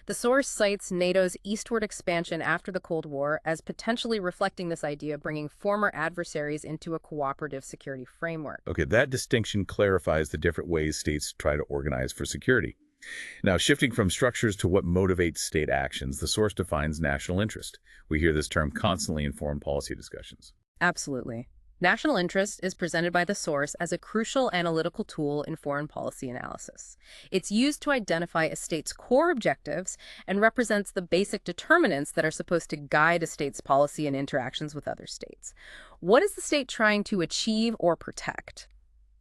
The source cites NATO's eastward expansion after the Cold War as potentially reflecting this idea, bringing former adversaries into a cooperative security framework. Okay, that distinction clarifies the different ways states try to organize for security. Now, shifting from structures to what motivates state actions, the source defines national interest. We hear this term constantly in foreign policy discussions. Absolutely. National interest is presented by the source as a crucial analytical tool in foreign policy analysis. It's used to identify a state's core objectives and represents the basic determinants that are supposed to guide a state's policy and interactions with other states. What is the state trying to achieve or protect?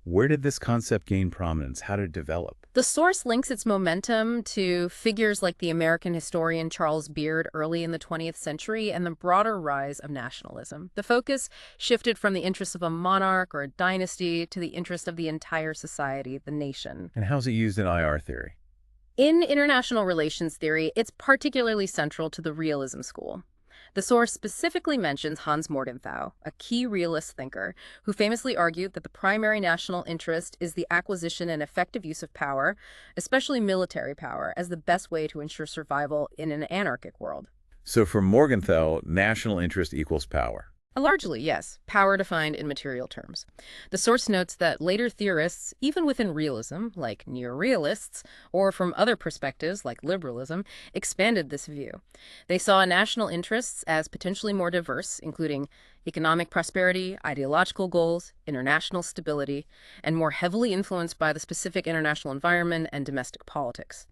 Where did this concept gain prominence? How did it develop? The source links its momentum to figures like the American historian Charles Beard early in the 20th century and the broader rise of nationalism. The focus shifted from the interests of a monarch or a dynasty to the interest of the entire society, the nation. And how's it used in IR theory? In international relations theory, it's particularly central to the realism school. The source specifically mentions Hans Morgenthau, a key realist thinker, who famously argued that the primary national interest is the acquisition and effective use of power, especially military power, as the best way to ensure survival in an anarchic world. So for Morgenthau, national interest equals power. Largely, yes. Power defined in material terms. The source notes that later theorists, even within realism, like neorealists, or from other perspectives, like liberalism, expanded this view. They saw national interests as potentially more diverse, including economic prosperity, ideological goals, international stability, and more heavily influenced by the specific international environment and domestic politics.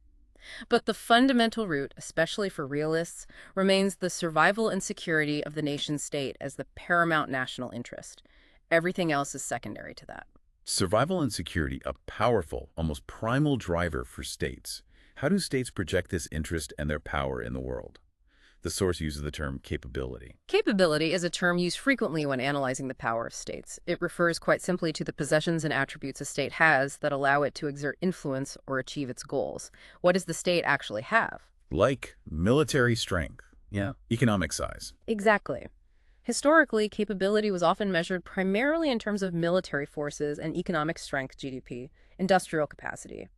But the fundamental root, especially for realists, remains the survival and security of the nation-state as the paramount national interest. Everything else is secondary to that. Survival and security, a powerful, almost primal driver for states. How do states project this interest and their power in the world? The source uses the term capability. Capability is a term used frequently when analyzing the power of states. It refers quite simply to the possessions and attributes a state has that allow it to exert influence or achieve its goals. What does the state actually have? Like military strength. Yeah. Economic size. Exactly. Historically, capability was often measured primarily in terms of military forces and economic strength, GDP, industrial capacity.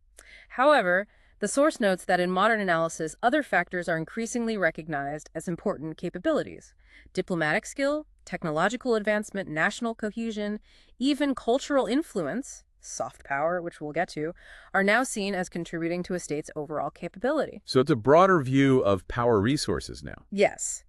However, the source notes that in modern analysis, other factors are increasingly recognized as important capabilities. Diplomatic skill, technological advancement, national cohesion, even cultural influence, soft power, which we'll get to, are now seen as contributing to a state's overall capability. So it's a broader view of power resources now. Yes.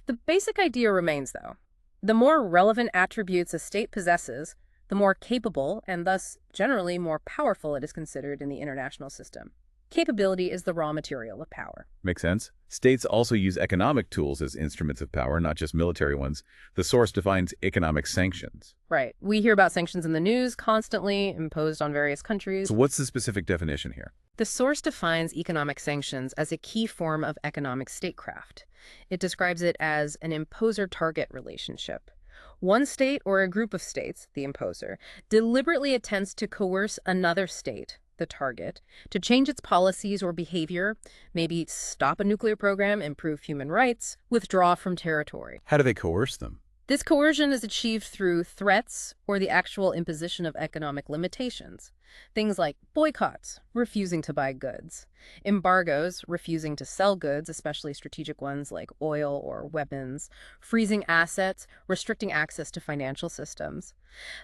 The basic idea remains, though. The more relevant attributes a state possesses, the more capable and thus generally more powerful it is considered in the international system. Capability is the raw material of power. Makes sense. States also use economic tools as instruments of power, not just military ones. The source defines economic sanctions. Right. We hear about sanctions in the news constantly, imposed on various countries. So what's the specific definition here? The source defines economic sanctions as a key form of economic statecraft. It describes it as an imposer-target relationship. One state or a group of states, the imposer, deliberately attempts to coerce another state, the target, to change its policies or behavior, maybe stop a nuclear program, improve human rights, withdraw from territory. How do they coerce them? This coercion is achieved through threats or the actual imposition of economic limitations. Things like boycotts, refusing to buy goods, embargoes, refusing to sell goods, especially strategic ones like oil or weapons, freezing assets, restricting access to financial systems.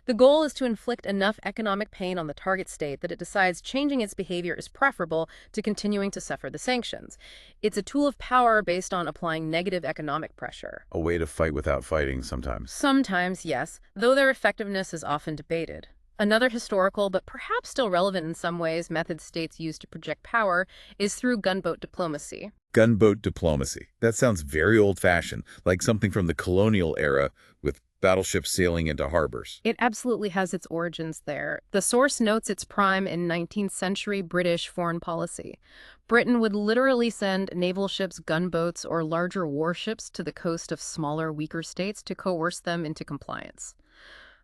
The goal is to inflict enough economic pain on the target state that it decides changing its behavior is preferable to continuing to suffer the sanctions. It's a tool of power based on applying negative economic pressure. A way to fight without fighting sometimes. Sometimes, yes, though their effectiveness is often debated. Another historical, but perhaps still relevant in some ways, method states use to project power is through gunboat diplomacy. Gunboat diplomacy. That sounds very old-fashioned, like something from the colonial era with battleships sailing into harbors. It absolutely has its origins there. The source notes its prime in 19th century British foreign policy. Britain would literally send naval ships, gunboats, or larger warships to the coast of smaller, weaker states to coerce them into compliance.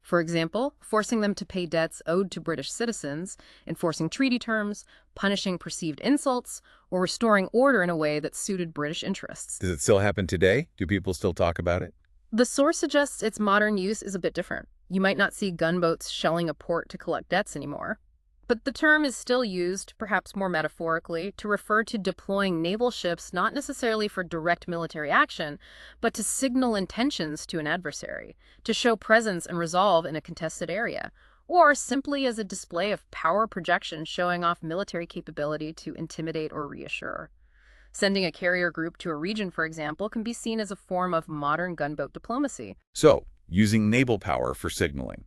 For example, forcing them to pay debts owed to British citizens, enforcing treaty terms, punishing perceived insults, or restoring order in a way that suited British interests. Does it still happen today? Do people still talk about it? The source suggests its modern use is a bit different. You might not see gunboats shelling a port to collect debts anymore. But the term is still used, perhaps more metaphorically, to refer to deploying naval ships not necessarily for direct military action, but to signal intentions to an adversary, to show presence and resolve in a contested area, or simply as a display of power projection showing off military capability to intimidate or reassure. Sending a carrier group to a region, for example, can be seen as a form of modern gunboat diplomacy. So, using naval power for signaling.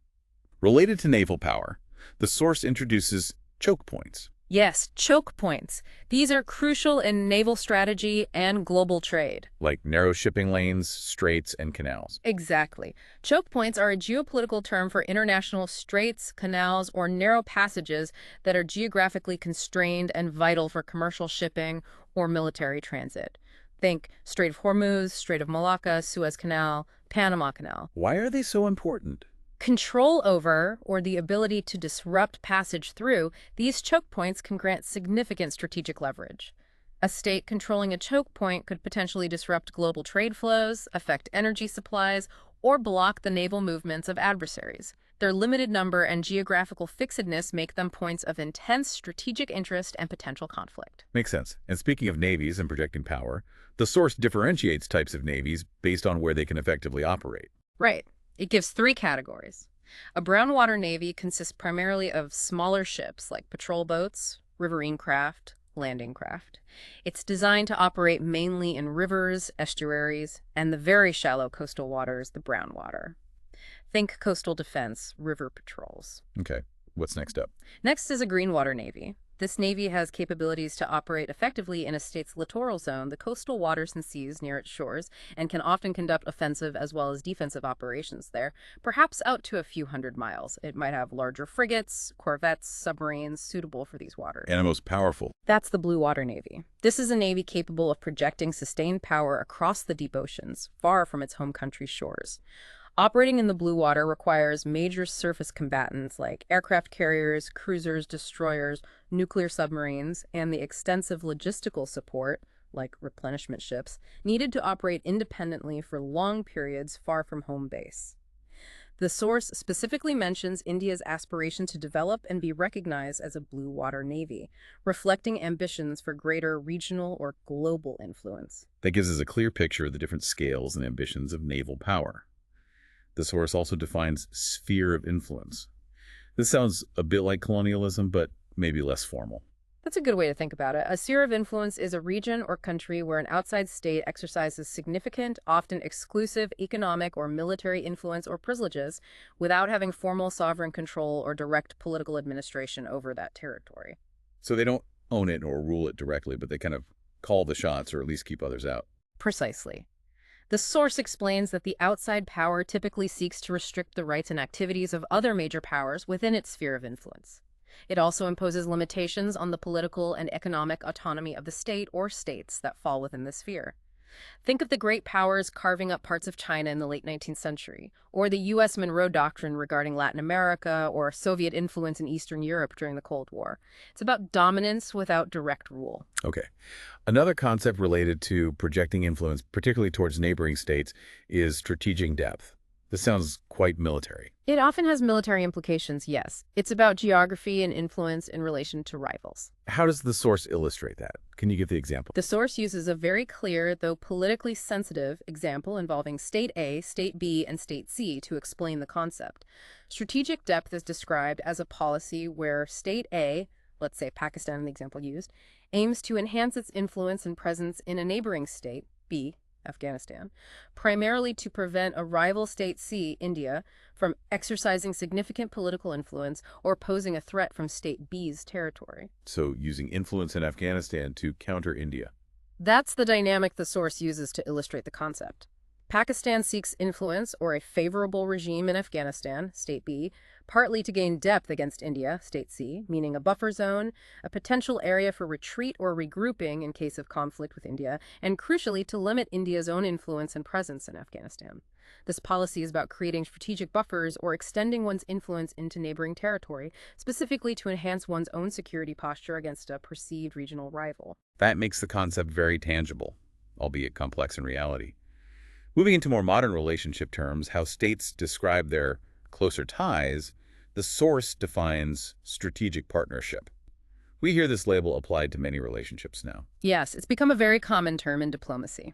Related to naval power, the source introduces choke points. Yes, choke points. These are crucial in naval strategy and global trade. Like narrow shipping lanes, straits, and canals. Exactly. Choke points are a geopolitical term for international straits, canals, or narrow passages that are geographically constrained and vital for commercial shipping or military transit. Think Strait of Hormuz, Strait of Malacca, Suez Canal, Panama Canal. Why are they so important? Control over, or the ability to disrupt passage through, these choke points can grant significant strategic leverage. A state controlling a choke point could potentially disrupt global trade flows, affect energy supplies, or block the naval movements of adversaries. Their limited number and geographical fixedness make them points of intense strategic interest and potential conflict. Makes sense. And speaking of navies and projecting power, the source differentiates types of navies based on where they can effectively operate. Right. It gives three categories. A brown water navy consists primarily of smaller ships like patrol boats, riverine craft, landing craft. It's designed to operate mainly in rivers, estuaries, and the very shallow coastal waters, the brown water. Think coastal defense, river patrols. Okay, what's next up? Next is a green water navy. This navy has capabilities to operate effectively in a state's littoral zone, the coastal waters and seas near its shores, and can often conduct offensive as well as defensive operations there, perhaps out to a few hundred miles. It might have larger frigates, corvettes, submarines suitable for these waters. And the most powerful. That's the blue water navy. This is a navy capable of projecting sustained power across the deep oceans, far from its home country's shores. Operating in the blue water requires major surface combatants like aircraft carriers, cruisers, destroyers, nuclear submarines, and the extensive logistical support, like replenishment ships, needed to operate independently for long periods far from home base. The source specifically mentions India's aspiration to develop and be recognized as a blue water navy, reflecting ambitions for greater regional or global influence. That gives us a clear picture of the different scales and ambitions of naval power. The source also defines sphere of influence. This sounds a bit like colonialism, but maybe less formal. That's a good way to think about it. A sphere of influence is a region or country where an outside state exercises significant, often exclusive economic or military influence or privileges without having formal sovereign control or direct political administration over that territory. So they don't own it or rule it directly, but they kind of call the shots or at least keep others out. Precisely. The source explains that the outside power typically seeks to restrict the rights and activities of other major powers within its sphere of influence. It also imposes limitations on the political and economic autonomy of the state or states that fall within the sphere. Think of the great powers carving up parts of China in the late 19th century, or the U.S. Monroe Doctrine regarding Latin America, or Soviet influence in Eastern Europe during the Cold War. It's about dominance without direct rule. Okay. Another concept related to projecting influence, particularly towards neighboring states, is strategic depth. This sounds quite military. It often has military implications, yes. It's about geography and influence in relation to rivals. How does the source illustrate that? Can you give the example? The source uses a very clear, though politically sensitive, example involving State A, State B, and State C to explain the concept. Strategic depth is described as a policy where State A, let's say Pakistan in the example used, aims to enhance its influence and presence in a neighboring state, B, Afghanistan, primarily to prevent a rival state C, India, from exercising significant political influence or posing a threat from state B's territory. So using influence in Afghanistan to counter India. That's the dynamic the source uses to illustrate the concept. Pakistan seeks influence or a favorable regime in Afghanistan, State B, partly to gain depth against India, State C, meaning a buffer zone, a potential area for retreat or regrouping in case of conflict with India, and crucially to limit India's own influence and presence in Afghanistan. This policy is about creating strategic buffers or extending one's influence into neighboring territory, specifically to enhance one's own security posture against a perceived regional rival. That makes the concept very tangible, albeit complex in reality. Moving into more modern relationship terms, how states describe their closer ties, the source defines strategic partnership. We hear this label applied to many relationships now. Yes, it's become a very common term in diplomacy.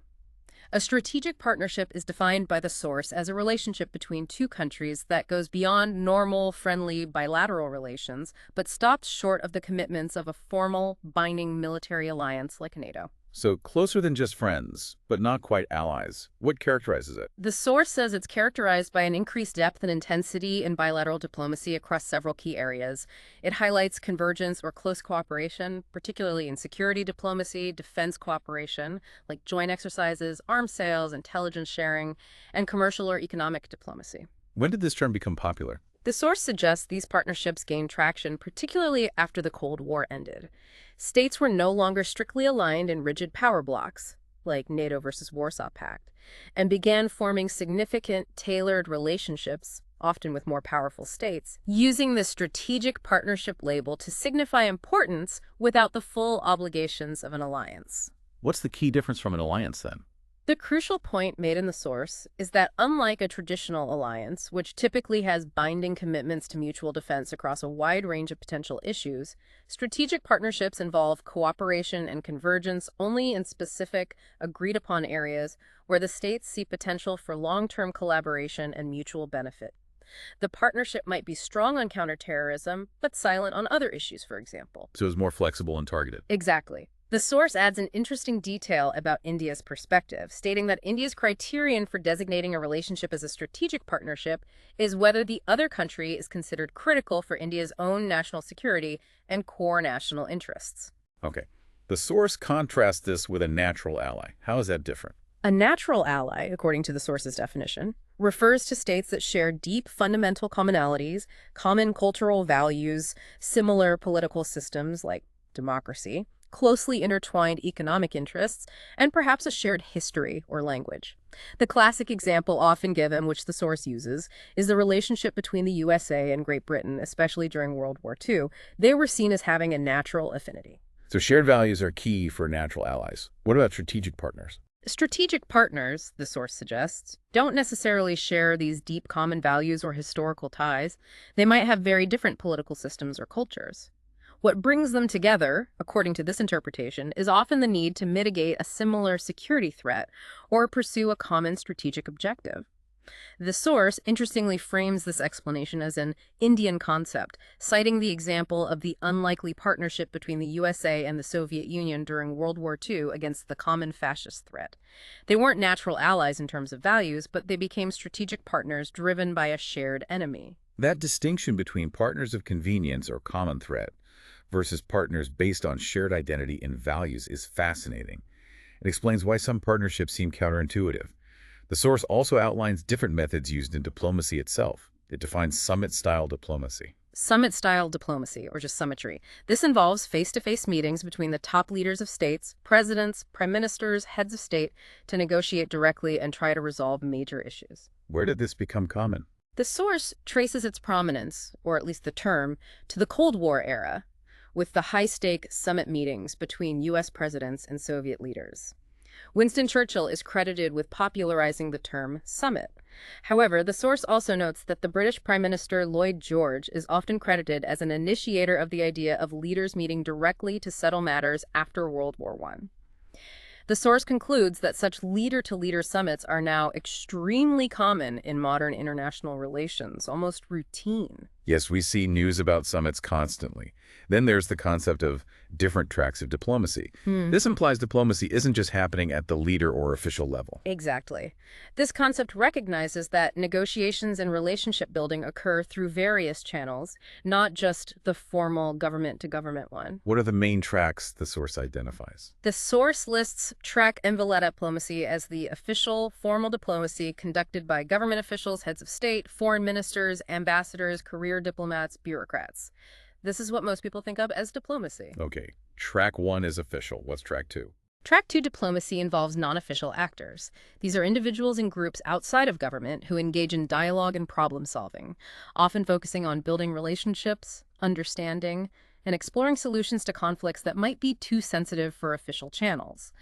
A strategic partnership is defined by the source as a relationship between two countries that goes beyond normal, friendly, bilateral relations, but stops short of the commitments of a formal, binding military alliance like NATO. So closer than just friends, but not quite allies. What characterizes it? The source says it's characterized by an increased depth and intensity in bilateral diplomacy across several key areas. It highlights convergence or close cooperation, particularly in security diplomacy, defense cooperation, like joint exercises, arms sales, intelligence sharing, and commercial or economic diplomacy. When did this term become popular? The source suggests these partnerships gained traction, particularly after the Cold War ended. States were no longer strictly aligned in rigid power blocks, like NATO versus Warsaw Pact, and began forming significant, tailored relationships, often with more powerful states, using the strategic partnership label to signify importance without the full obligations of an alliance. What's the key difference from an alliance then? The crucial point made in the source is that unlike a traditional alliance, which typically has binding commitments to mutual defense across a wide range of potential issues, strategic partnerships involve cooperation and convergence only in specific, agreed-upon areas where the states see potential for long-term collaboration and mutual benefit. The partnership might be strong on counterterrorism, but silent on other issues, for example. So it's more flexible and targeted. Exactly. The source adds an interesting detail about India's perspective, stating that India's criterion for designating a relationship as a strategic partnership is whether the other country is considered critical for India's own national security and core national interests. Okay. The source contrasts this with a natural ally. How is that different? A natural ally, according to the source's definition, refers to states that share deep fundamental commonalities, common cultural values, similar political systems like democracy, closely intertwined economic interests, and perhaps a shared history or language. The classic example often given, which the source uses, is the relationship between the USA and Great Britain, especially during World War II. They were seen as having a natural affinity. So shared values are key for natural allies. What about strategic partners? Strategic partners, the source suggests, don't necessarily share these deep common values or historical ties. They might have very different political systems or cultures. What brings them together, according to this interpretation, is often the need to mitigate a similar security threat or pursue a common strategic objective. The source interestingly frames this explanation as an Indian concept, citing the example of the unlikely partnership between the USA and the Soviet Union during World War II against the common fascist threat. They weren't natural allies in terms of values, but they became strategic partners driven by a shared enemy. That distinction between partners of convenience or common threat versus partners based on shared identity and values is fascinating. It explains why some partnerships seem counterintuitive. The source also outlines different methods used in diplomacy itself. It defines summit-style diplomacy. Summit-style diplomacy, or just summitry. This involves face-to-face meetings between the top leaders of states, presidents, prime ministers, heads of state, to negotiate directly and try to resolve major issues. Where did this become common? The source traces its prominence, or at least the term, to the Cold War era, with the high-stake summit meetings between U.S. presidents and Soviet leaders. Winston Churchill is credited with popularizing the term summit. However, the source also notes that the British Prime Minister Lloyd George is often credited as an initiator of the idea of leaders meeting directly to settle matters after World War I. The source concludes that such leader-to-leader summits are now extremely common in modern international relations, almost routine. Yes, we see news about summits constantly. Then there's the concept of different tracks of diplomacy. This implies diplomacy isn't just happening at the leader or official level. Exactly. This concept recognizes that negotiations and relationship building occur through various channels, not just the formal government-to-government one. What are the main tracks the source identifies? The source lists track envelope diplomacy as the official, formal diplomacy conducted by government officials, heads of state, foreign ministers, ambassadors, career diplomats, bureaucrats. This is what most people think of as diplomacy. Okay, track 1 is official. What's track 2? Track 2 diplomacy involves non-official actors. These are individuals and groups outside of government who engage in dialogue and problem solving, often focusing on building relationships, understanding, and exploring solutions to conflicts that might be too sensitive for official channels.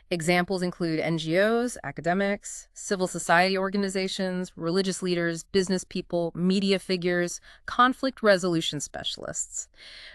Examples include NGOs, academics, civil society organizations, religious leaders, business people, media figures, conflict resolution specialists.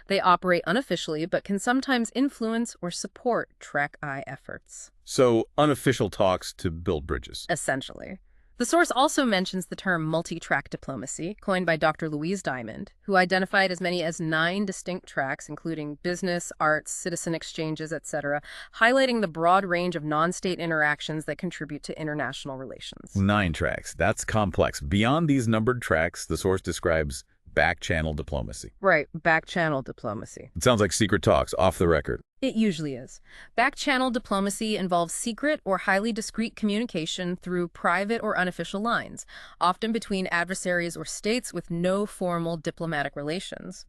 They operate unofficially but can sometimes influence or support Track I efforts. So, unofficial talks to build bridges. Essentially. The source also mentions the term multi-track diplomacy, coined by Dr. Louise Diamond, who identified as many as 9 distinct tracks, including business, arts, citizen exchanges, etc., highlighting the broad range of non-state interactions that contribute to international relations. 9 tracks. That's complex. Beyond these numbered tracks, the source describes back-channel diplomacy. Right, back-channel diplomacy. It sounds like secret talks, off the record. It usually is. Back-channel diplomacy involves secret or highly discreet communication through private or unofficial lines, often between adversaries or states with no formal diplomatic relations.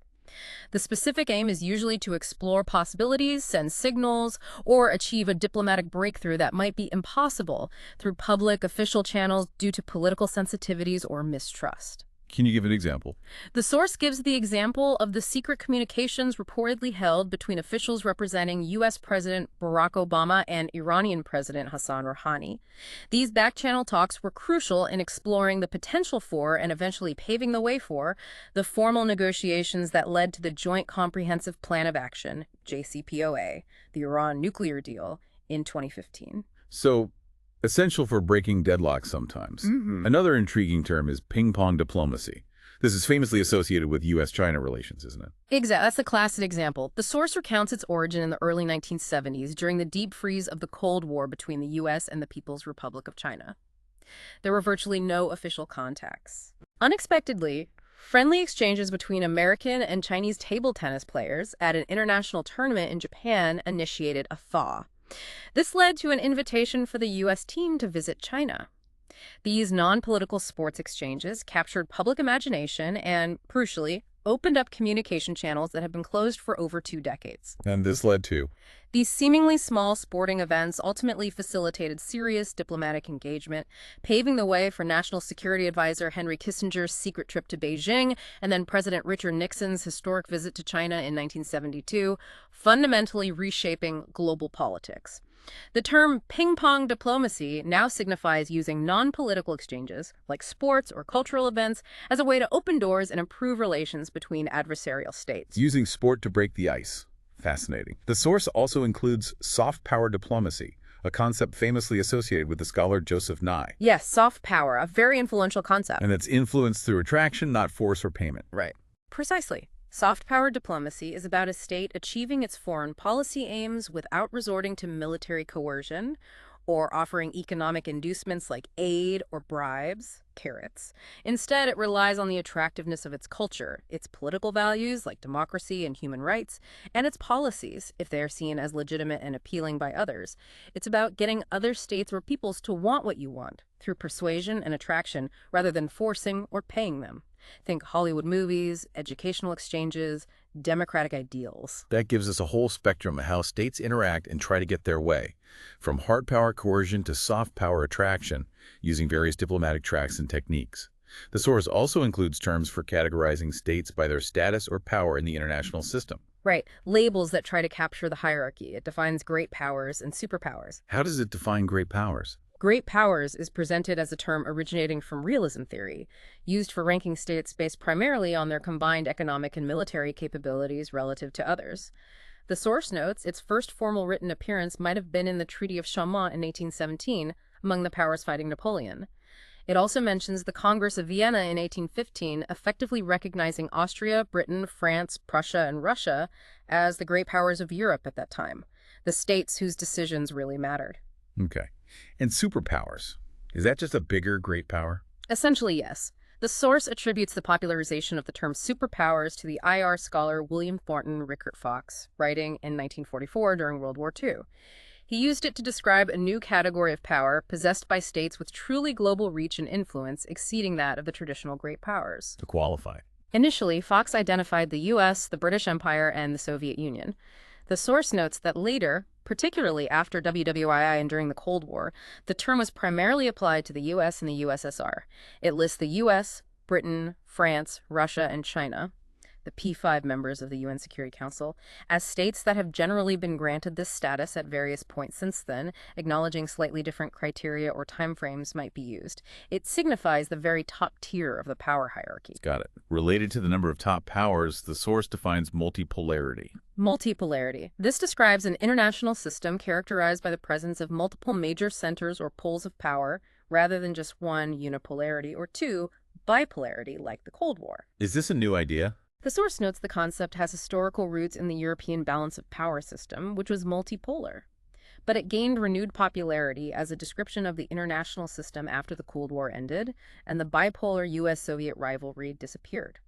The specific aim is usually to explore possibilities, send signals, or achieve a diplomatic breakthrough that might be impossible through public official channels due to political sensitivities or mistrust. Can you give an example? The source gives the example of the secret communications reportedly held between officials representing U.S. President Barack Obama and Iranian President Hassan Rouhani. These back-channel talks were crucial in exploring the potential for, and eventually paving the way for, the formal negotiations that led to the Joint Comprehensive Plan of Action, JCPOA, the Iran nuclear deal, in 2015. So, essential for breaking deadlocks sometimes. Another intriguing term is ping-pong diplomacy. This is famously associated with U.S.-China relations, isn't it? Exactly. That's a classic example. The source recounts its origin in the early 1970s during the deep freeze of the Cold War between the U.S. and the People's Republic of China. There were virtually no official contacts. Unexpectedly, friendly exchanges between American and Chinese table tennis players at an international tournament in Japan initiated a thaw. This led to an invitation for the U.S. team to visit China. These non-political sports exchanges captured public imagination and, crucially, opened up communication channels that had been closed for over 2 decades. And this led to? These seemingly small sporting events ultimately facilitated serious diplomatic engagement, paving the way for National Security Advisor Henry Kissinger's secret trip to Beijing and then President Richard Nixon's historic visit to China in 1972, fundamentally reshaping global politics. The term ping-pong diplomacy now signifies using non-political exchanges, like sports or cultural events, as a way to open doors and improve relations between adversarial states. Using sport to break the ice. Fascinating. The source also includes soft power diplomacy, a concept famously associated with the scholar Joseph Nye. Yes, soft power, a very influential concept. And it's influenced through attraction, not force or payment. Right. Precisely. Soft power diplomacy is about a state achieving its foreign policy aims without resorting to military coercion or offering economic inducements like aid or bribes, carrots. Instead, it relies on the attractiveness of its culture, its political values like democracy and human rights, and its policies, if they are seen as legitimate and appealing by others. It's about getting other states or peoples to want what you want through persuasion and attraction rather than forcing or paying them. Think Hollywood movies, educational exchanges, democratic ideals. That gives us a whole spectrum of how states interact and try to get their way, from hard power coercion to soft power attraction, using various diplomatic tracks and techniques. The source also includes terms for categorizing states by their status or power in the international system. Right, labels that try to capture the hierarchy. It defines great powers and superpowers. How does it define great powers? Great powers is presented as a term originating from realism theory, used for ranking states based primarily on their combined economic and military capabilities relative to others. The source notes its first formal written appearance might have been in the Treaty of Chaumont in 1817 among the powers fighting Napoleon. It also mentions the Congress of Vienna in 1815 effectively recognizing Austria, Britain, France, Prussia, and Russia as the great powers of Europe at that time, the states whose decisions really mattered. Okay. And superpowers. Is that just a bigger great power? Essentially, yes. The source attributes the popularization of the term superpowers to the IR scholar William Thornton Rickert Fox, writing in 1944 during World War II. He used it to describe a new category of power possessed by states with truly global reach and influence exceeding that of the traditional great powers. To qualify. Initially, Fox identified the US, the British Empire, and the Soviet Union. The source notes that later, particularly after WWII and during the Cold War, the term was primarily applied to the US and the USSR. It lists the US, Britain, France, Russia, and China, the P5 members of the UN Security Council, as states that have generally been granted this status at various points since then, acknowledging slightly different criteria or timeframes might be used. It signifies the very top tier of the power hierarchy. Got it. Related to the number of top powers, the source defines multipolarity. Multipolarity. This describes an international system characterized by the presence of multiple major centers or poles of power, rather than just one, unipolarity, or two, bipolarity, like the Cold War. Is this a new idea? The source notes the concept has historical roots in the European balance of power system, which was multipolar. But it gained renewed popularity as a description of the international system after the Cold War ended and the bipolar US-Soviet rivalry disappeared.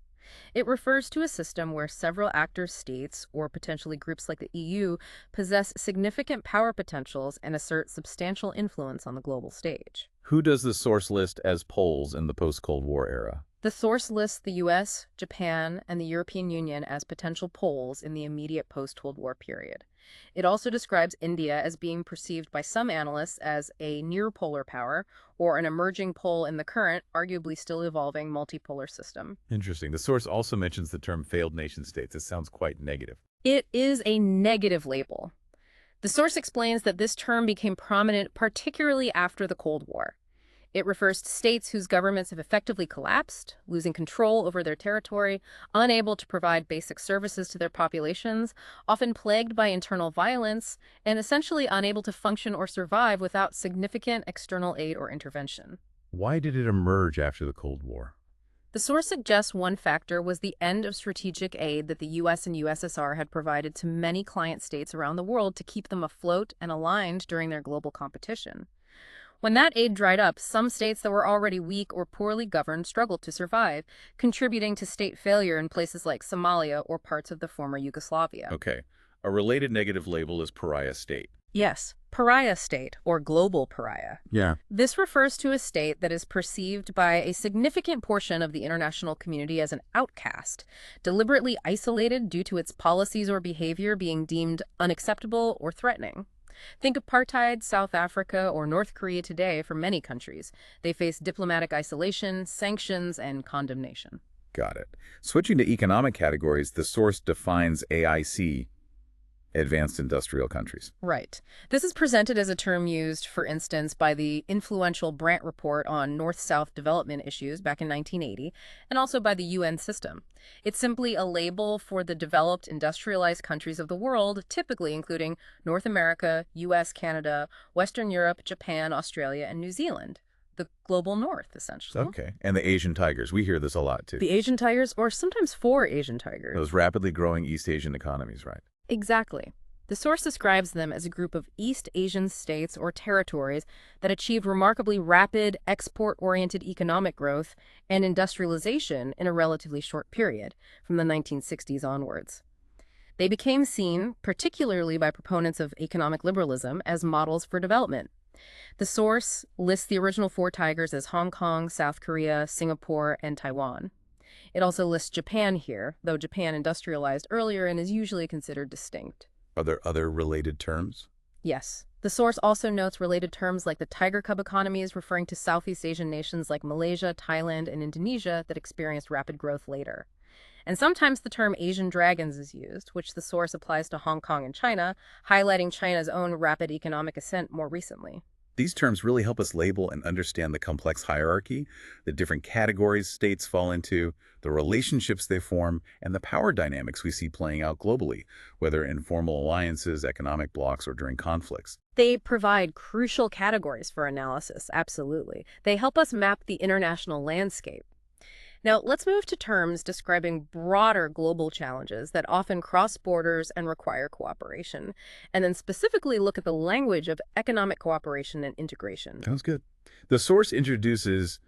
It refers to a system where several actor states, or potentially groups like the EU, possess significant power potentials and assert substantial influence on the global stage. Who does the source list as poles in the post-Cold War era? The source lists the US, Japan, and the European Union as potential poles in the immediate post-Cold War period. It also describes India as being perceived by some analysts as a near-polar power or an emerging pole in the current, arguably still evolving, multipolar system. Interesting. The source also mentions the term failed nation-states. It sounds quite negative. It is a negative label. The source explains that this term became prominent particularly after the Cold War. It refers to states whose governments have effectively collapsed, losing control over their territory, unable to provide basic services to their populations, often plagued by internal violence, and essentially unable to function or survive without significant external aid or intervention. Why did it emerge after the Cold War? The source suggests one factor was the end of strategic aid that the US and USSR had provided to many client states around the world to keep them afloat and aligned during their global competition. When that aid dried up, some states that were already weak or poorly governed struggled to survive, contributing to state failure in places like Somalia or parts of the former Yugoslavia. Okay. A related negative label is pariah state. Yes, pariah state, or global pariah. Yeah. This refers to a state that is perceived by a significant portion of the international community as an outcast, deliberately isolated due to its policies or behavior being deemed unacceptable or threatening. Think apartheid, South Africa, or North Korea today for many countries. They face diplomatic isolation, sanctions, and condemnation. Got it. Switching to economic categories, the source defines AIC, advanced industrial countries. Right. This is presented as a term used, for instance, by the influential Brandt Report on North-South development issues back in 1980, and also by the UN system. It's simply a label for the developed, industrialized countries of the world, typically including North America, US, Canada, Western Europe, Japan, Australia, and New Zealand. The global north, essentially. Okay. And the Asian tigers. We hear this a lot, too. The Asian tigers, or sometimes four Asian tigers. Those rapidly growing East Asian economies, right? Exactly. The source describes them as a group of East Asian states or territories that achieved remarkably rapid, export-oriented economic growth and industrialization in a relatively short period, from the 1960s onwards. They became seen, particularly by proponents of economic liberalism, as models for development. The source lists the original four tigers as Hong Kong, South Korea, Singapore, and Taiwan. It also lists Japan here, though Japan industrialized earlier and is usually considered distinct. Are there other related terms? Yes. The source also notes related terms like the tiger cub economies, referring to Southeast Asian nations like Malaysia, Thailand, and Indonesia that experienced rapid growth later. And sometimes the term Asian dragons is used, which the source applies to Hong Kong and China, highlighting China's own rapid economic ascent more recently. These terms really help us label and understand the complex hierarchy, the different categories states fall into, the relationships they form, and the power dynamics we see playing out globally, whether in formal alliances, economic blocs, or during conflicts. They provide crucial categories for analysis, absolutely. They help us map the international landscape. Now, let's move to terms describing broader global challenges that often cross borders and require cooperation, and then specifically look at the language of economic cooperation and integration. Sounds good. The source introduces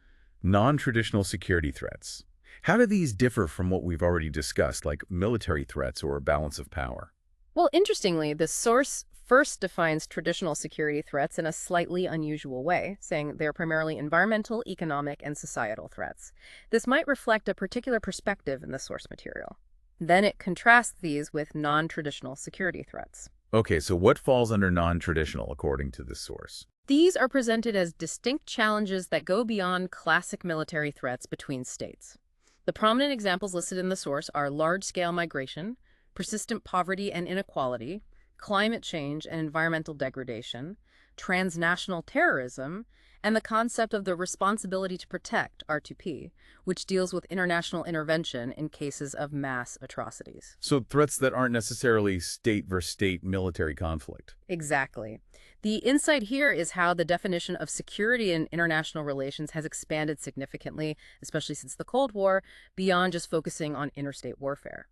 non-traditional security threats. How do these differ from what we've already discussed, like military threats or balance of power? Well, interestingly, the source first defines traditional security threats in a slightly unusual way, saying they're primarily environmental, economic, and societal threats. This might reflect a particular perspective in the source material. Then it contrasts these with non-traditional security threats. Okay, so what falls under non-traditional according to this source? These are presented as distinct challenges that go beyond classic military threats between states. The prominent examples listed in the source are large-scale migration, persistent poverty and inequality, climate change and environmental degradation, transnational terrorism, and the concept of the responsibility to protect, R2P, which deals with international intervention in cases of mass atrocities. So threats that aren't necessarily state versus state military conflict. Exactly. The insight here is how the definition of security in international relations has expanded significantly, especially since the Cold War, beyond just focusing on interstate warfare.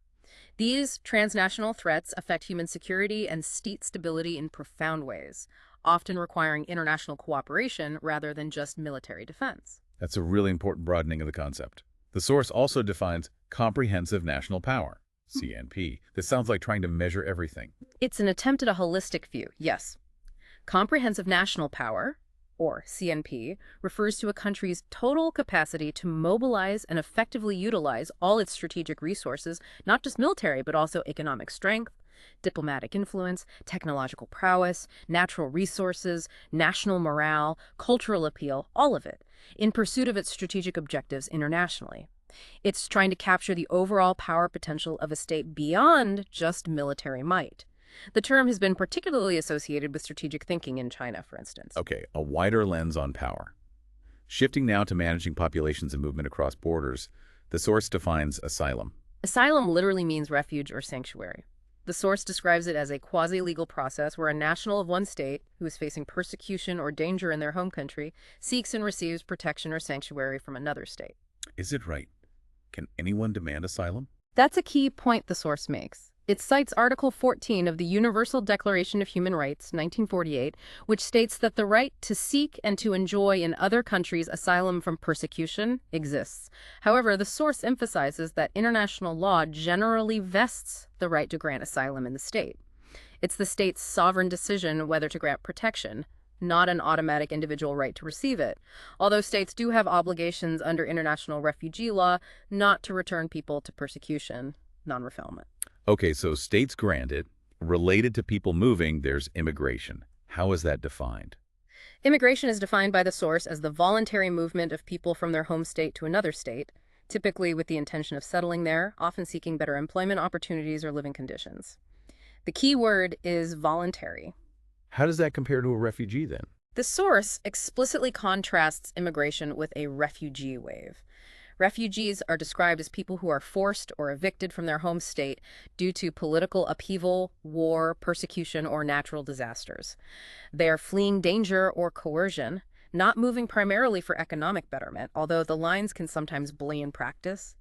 These transnational threats affect human security and state stability in profound ways, often requiring international cooperation rather than just military defense. That's a really important broadening of the concept. The source also defines comprehensive national power, CNP. This sounds like trying to measure everything. It's an attempt at a holistic view, yes. Comprehensive national power, or CNP, refers to a country's total capacity to mobilize and effectively utilize all its strategic resources, not just military, but also economic strength, diplomatic influence, technological prowess, natural resources, national morale, cultural appeal, all of it, in pursuit of its strategic objectives internationally. It's trying to capture the overall power potential of a state beyond just military might. The term has been particularly associated with strategic thinking in China, for instance. Okay, a wider lens on power. Shifting now to managing populations and movement across borders, the source defines asylum. Asylum literally means refuge or sanctuary. The source describes it as a quasi-legal process where a national of one state, who is facing persecution or danger in their home country, seeks and receives protection or sanctuary from another state. Is it right? Can anyone demand asylum? That's a key point the source makes. It cites Article 14 of the Universal Declaration of Human Rights, 1948, which states that the right to seek and to enjoy in other countries asylum from persecution exists. However, the source emphasizes that international law generally vests the right to grant asylum in the state. It's the state's sovereign decision whether to grant protection, not an automatic individual right to receive it, although states do have obligations under international refugee law not to return people to persecution, non-refoulement. Okay, so states grant it. Related to people moving, there's immigration. How is that defined? Immigration is defined by the source as the voluntary movement of people from their home state to another state, typically with the intention of settling there, often seeking better employment opportunities or living conditions. The key word is voluntary. How does that compare to a refugee then? The source explicitly contrasts immigration with a refugee wave. Refugees are described as people who are forced or evicted from their home state due to political upheaval, war, persecution, or natural disasters. They are fleeing danger or coercion, not moving primarily for economic betterment, although the lines can sometimes blur in practice.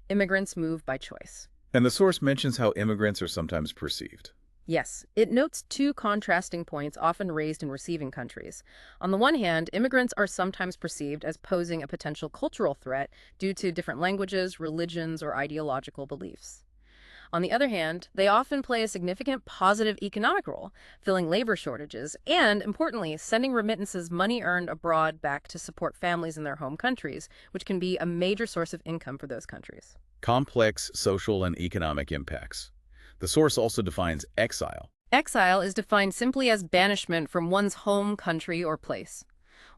Immigrants move by choice. And the source mentions how immigrants are sometimes perceived. Yes, it notes two contrasting points often raised in receiving countries. On the one hand, immigrants are sometimes perceived as posing a potential cultural threat due to different languages, religions, or ideological beliefs. On the other hand, they often play a significant positive economic role, filling labor shortages, and, importantly, sending remittances money earned abroad back to support families in their home countries, which can be a major source of income for those countries. Complex social and economic impacts. The source also defines exile. Exile is defined simply as banishment from one's home country or place.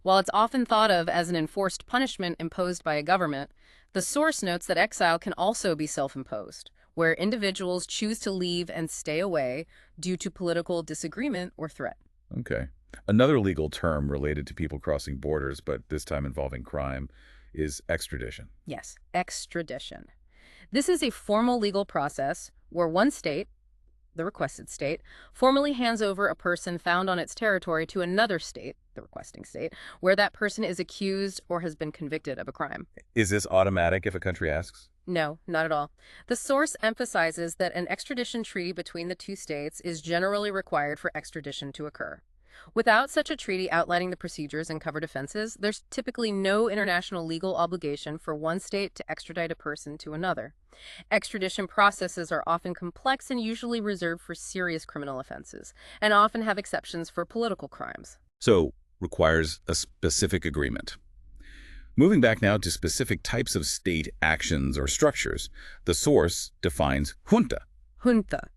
While it's often thought of as an enforced punishment imposed by a government, The source notes that exile can also be self-imposed, where individuals choose to leave and stay away due to political disagreement or threat. Okay. Another legal term related to people crossing borders, but this time involving crime, is extradition. Yes, extradition. This is a formal legal process where one state, the requested state, formally hands over a person found on its territory to another state, the requesting state, where that person is accused or has been convicted of a crime. Is this automatic if a country asks? No, not at all. The source emphasizes that an extradition treaty between the two states is generally required for extradition to occur. Without such a treaty outlining the procedures and covered offenses, there's typically no international legal obligation for one state to extradite a person to another. Extradition processes are often complex and usually reserved for serious criminal offenses, and often have exceptions for political crimes. So, requires a specific agreement. Moving back now to specific types of state actions or structures, the source defines junta. Junta.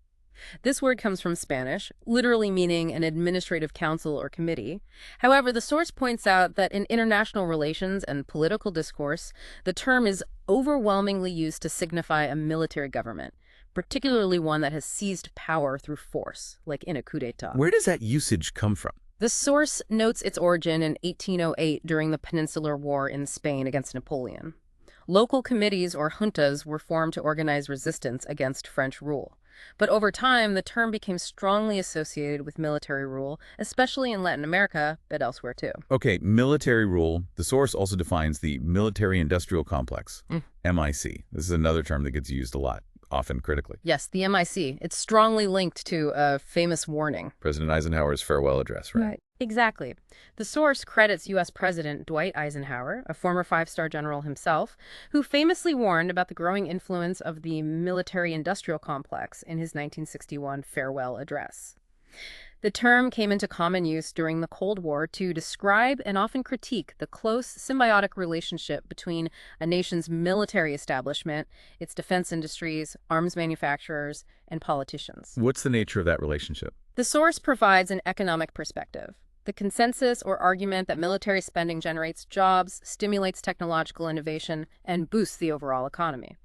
This word comes from Spanish, literally meaning an administrative council or committee. However, the source points out that in international relations and political discourse, the term is overwhelmingly used to signify a military government, particularly one that has seized power through force, like in a coup d'etat. Where does that usage come from? The source notes its origin in 1808 during the Peninsular War in Spain against Napoleon. Local committees or juntas were formed to organize resistance against French rule. But over time, the term became strongly associated with military rule, especially in Latin America, but elsewhere too. Okay, military rule. The source also defines the military-industrial complex, MIC. This is another term that gets used a lot, often critically. Yes, the MIC. It's strongly linked to a famous warning. President Eisenhower's farewell address, right? Exactly. The source credits U.S. President Dwight Eisenhower, a former five-star general himself, who famously warned about the growing influence of the military-industrial complex in his 1961 farewell address. The term came into common use during the Cold War to describe and often critique the close symbiotic relationship between a nation's military establishment, its defense industries, arms manufacturers, and politicians. What's the nature of that relationship? The source provides an economic perspective. The consensus or argument that military spending generates jobs, stimulates technological innovation, and boosts the overall economy.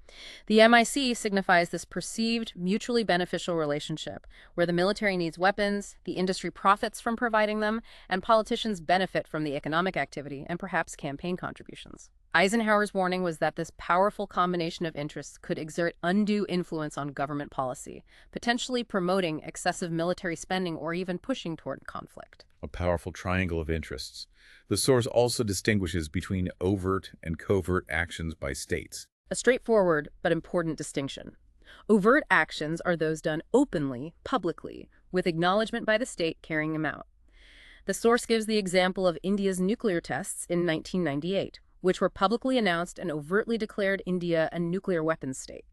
The MIC signifies this perceived, mutually beneficial relationship, where the military needs weapons, the industry profits from providing them, and politicians benefit from the economic activity and perhaps campaign contributions. Eisenhower's warning was that this powerful combination of interests could exert undue influence on government policy, potentially promoting excessive military spending or even pushing toward conflict. A powerful triangle of interests. The source also distinguishes between overt and covert actions by states. A straightforward but important distinction. Overt actions are those done openly, publicly, with acknowledgement by the state carrying them out. The source gives the example of India's nuclear tests in 1998, which were publicly announced and overtly declared India a nuclear weapons state.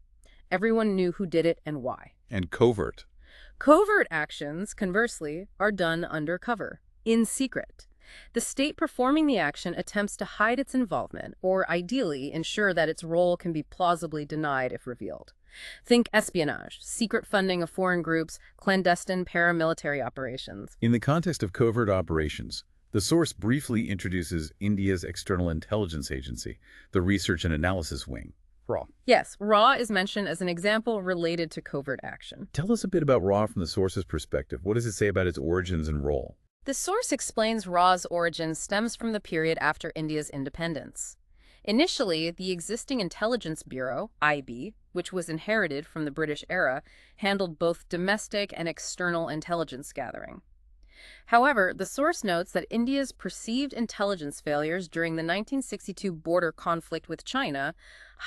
Everyone knew who did it and why. And covert. Covert actions, conversely, are done undercover, in secret. The state performing the action attempts to hide its involvement, or ideally ensure that its role can be plausibly denied if revealed. Think espionage, secret funding of foreign groups, clandestine paramilitary operations. In the context of covert operations, the source briefly introduces India's External Intelligence Agency, the Research and Analysis Wing, RAW. Yes, RAW is mentioned as an example related to covert action. Tell us a bit about RAW from the source's perspective. What does it say about its origins and role? The source explains RAW's origin stems from the period after India's independence. Initially, the existing Intelligence Bureau, IB, which was inherited from the British era, handled both domestic and external intelligence gathering. However, the source notes that India's perceived intelligence failures during the 1962 border conflict with China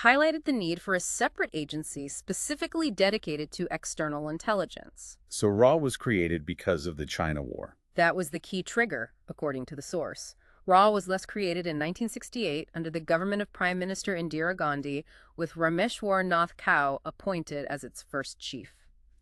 highlighted the need for a separate agency specifically dedicated to external intelligence. So RAW was created because of the China War. That was the key trigger, according to the source. RAW was thus created in 1968 under the government of Prime Minister Indira Gandhi, with Rameshwar Nath Kao appointed as its first chief.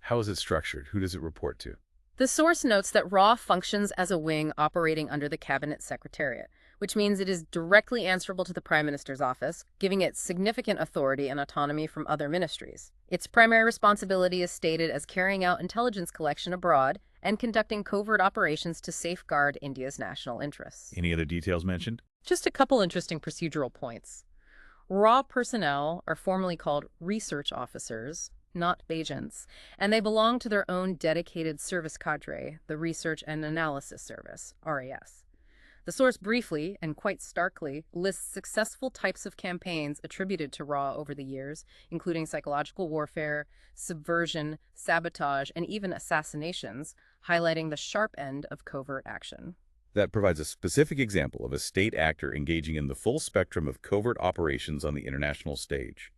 How is it structured? Who does it report to? The source notes that RAW functions as a wing operating under the Cabinet Secretariat, which means it is directly answerable to the Prime Minister's office, giving it significant authority and autonomy from other ministries. Its primary responsibility is stated as carrying out intelligence collection abroad and conducting covert operations to safeguard India's national interests. Any other details mentioned? Just a couple interesting procedural points. Raw personnel are formally called research officers, not agents, and they belong to their own dedicated service cadre, the Research and Analysis Service, RAS. The source briefly, and quite starkly, lists successful types of campaigns attributed to RAW over the years, including psychological warfare, subversion, sabotage, and even assassinations, highlighting the sharp end of covert action. That provides a specific example of a state actor engaging in the full spectrum of covert operations on the international stage.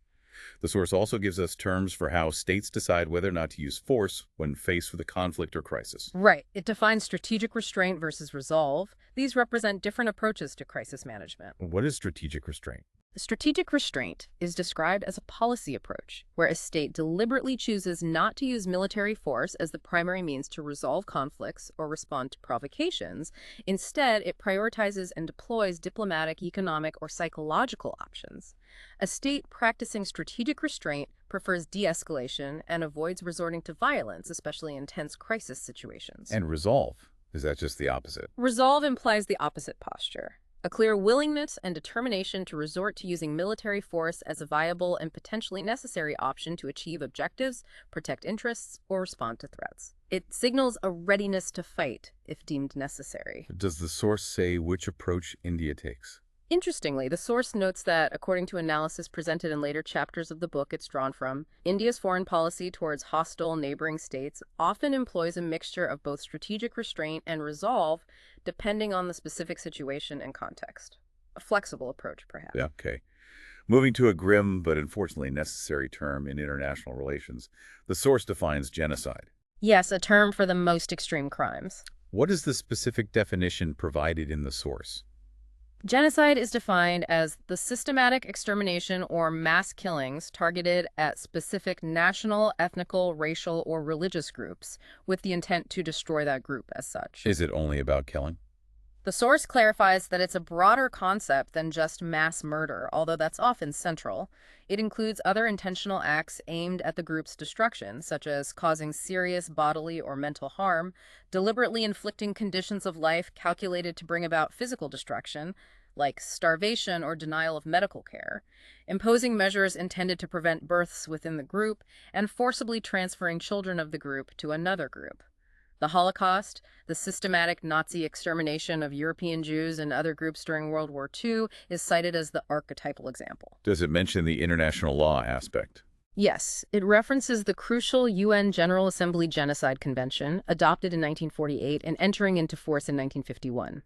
The source also gives us terms for how states decide whether or not to use force when faced with a conflict or crisis. Right. It defines strategic restraint versus resolve. These represent different approaches to crisis management. What is strategic restraint? Strategic restraint is described as a policy approach, where a state deliberately chooses not to use military force as the primary means to resolve conflicts or respond to provocations. Instead, it prioritizes and deploys diplomatic, economic, or psychological options. A state practicing strategic restraint prefers de-escalation and avoids resorting to violence, especially in tense crisis situations. And resolve. Is that just the opposite? Resolve implies the opposite posture. A clear willingness and determination to resort to using military force as a viable and potentially necessary option to achieve objectives, protect interests, or respond to threats. It signals a readiness to fight if deemed necessary. Does the source say which approach India takes? Interestingly, the source notes that, according to analysis presented in later chapters of the book it's drawn from, India's foreign policy towards hostile neighboring states often employs a mixture of both strategic restraint and resolve, depending on the specific situation and context. A flexible approach, perhaps. Yeah, okay. Moving to a grim but unfortunately necessary term in international relations, the source defines genocide. Yes, a term for the most extreme crimes. What is the specific definition provided in the source? Genocide is defined as the systematic extermination or mass killings targeted at specific national, ethnical, racial, or religious groups with the intent to destroy that group as such. Is it only about killing? The source clarifies that it's a broader concept than just mass murder, although that's often central. It includes other intentional acts aimed at the group's destruction, such as causing serious bodily or mental harm, deliberately inflicting conditions of life calculated to bring about physical destruction, like starvation or denial of medical care, imposing measures intended to prevent births within the group, and forcibly transferring children of the group to another group. The Holocaust, the systematic Nazi extermination of European Jews and other groups during World War II, is cited as the archetypal example. Does it mention the international law aspect? Yes, it references the crucial UN General Assembly Genocide Convention, adopted in 1948 and entering into force in 1951.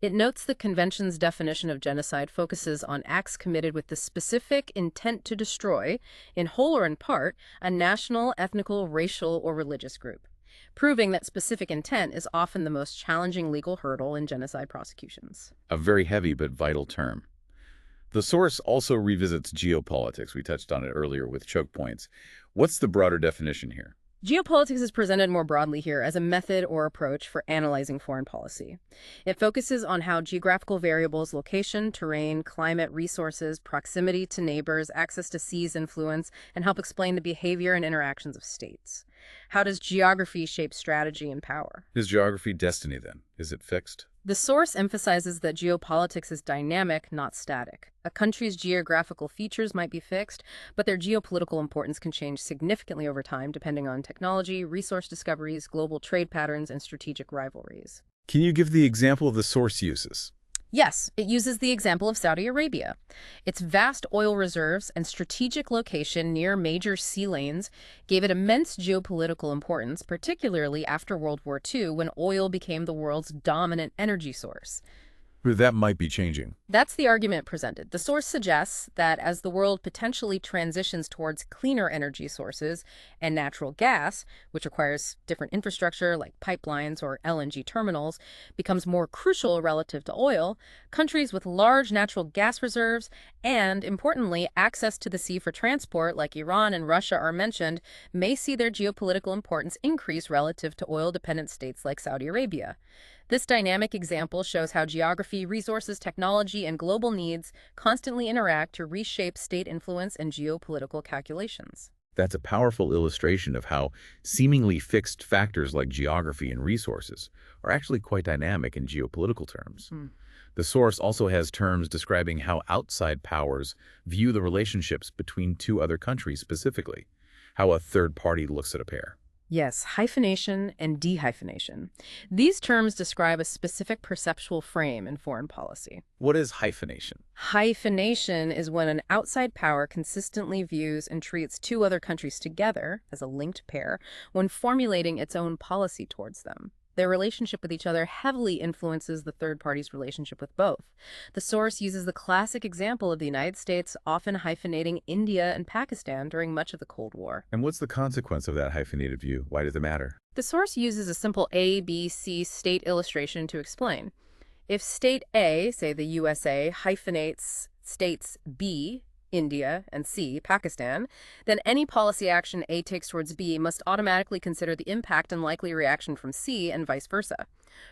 It notes the convention's definition of genocide focuses on acts committed with the specific intent to destroy, in whole or in part, a national, ethnical, racial, or religious group, proving that specific intent is often the most challenging legal hurdle in genocide prosecutions. A very heavy but vital term. The source also revisits geopolitics. We touched on it earlier with choke points. What's the broader definition here? Geopolitics is presented more broadly here as a method or approach for analyzing foreign policy. It focuses on how geographical variables, location, terrain, climate, resources, proximity to neighbors, access to seas influence, and help explain the behavior and interactions of states. How does geography shape strategy and power? Is geography destiny, then? Is it fixed? The source emphasizes that geopolitics is dynamic, not static. A country's geographical features might be fixed, but their geopolitical importance can change significantly over time depending on technology, resource discoveries, global trade patterns, and strategic rivalries. Can you give the example of the source uses? Yes, it uses the example of Saudi Arabia. Its vast oil reserves and strategic location near major sea lanes gave it immense geopolitical importance, particularly after World War II, when oil became the world's dominant energy source. That might be changing. That's the argument presented. The source suggests that as the world potentially transitions towards cleaner energy sources and natural gas, which requires different infrastructure like pipelines or LNG terminals, becomes more crucial relative to oil, countries with large natural gas reserves and, importantly, access to the sea for transport like Iran and Russia are mentioned, may see their geopolitical importance increase relative to oil-dependent states like Saudi Arabia. This dynamic example shows how geography, resources, technology, and global needs constantly interact to reshape state influence and geopolitical calculations. That's a powerful illustration of how seemingly fixed factors like geography and resources are actually quite dynamic in geopolitical terms. The source also has terms describing how outside powers view the relationships between two other countries specifically, how a third party looks at a pair. Yes, hyphenation and dehyphenation. These terms describe a specific perceptual frame in foreign policy. What is hyphenation? Hyphenation is when an outside power consistently views and treats two other countries together as a linked pair when formulating its own policy towards them. Their relationship with each other heavily influences the third party's relationship with both. The source uses the classic example of the United States often hyphenating India and Pakistan during much of the Cold War. And what's the consequence of that hyphenated view? Why does it matter? The source uses a simple A, B, C state illustration to explain. If state A, say the USA, hyphenates states B, India, and C, Pakistan, then any policy action A takes towards B must automatically consider the impact and likely reaction from C and vice versa.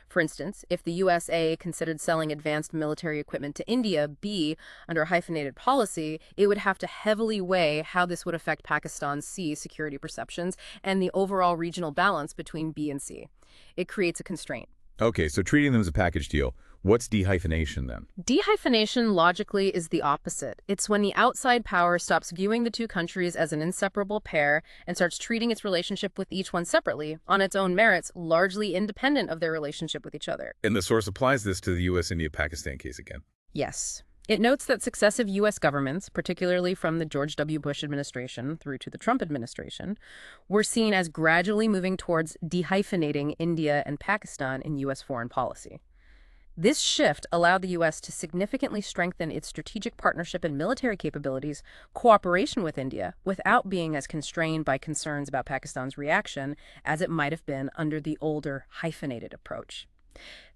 For instance, if the USA considered selling advanced military equipment to India, B, under a hyphenated policy, it would have to heavily weigh how this would affect Pakistan's C security perceptions and the overall regional balance between B and C. It creates a constraint. Okay, so treating them as a package deal. What's dehyphenation then? Dehyphenation logically is the opposite. It's when the outside power stops viewing the two countries as an inseparable pair and starts treating its relationship with each one separately, on its own merits, largely independent of their relationship with each other. And the source applies this to the U.S.-India-Pakistan case again. Yes. It notes that successive U.S. governments, particularly from the George W. Bush administration through to the Trump administration, were seen as gradually moving towards dehyphenating India and Pakistan in U.S. foreign policy. This shift allowed the U.S. to significantly strengthen its strategic partnership and military capabilities, cooperation with India, without being as constrained by concerns about Pakistan's reaction as it might have been under the older hyphenated approach.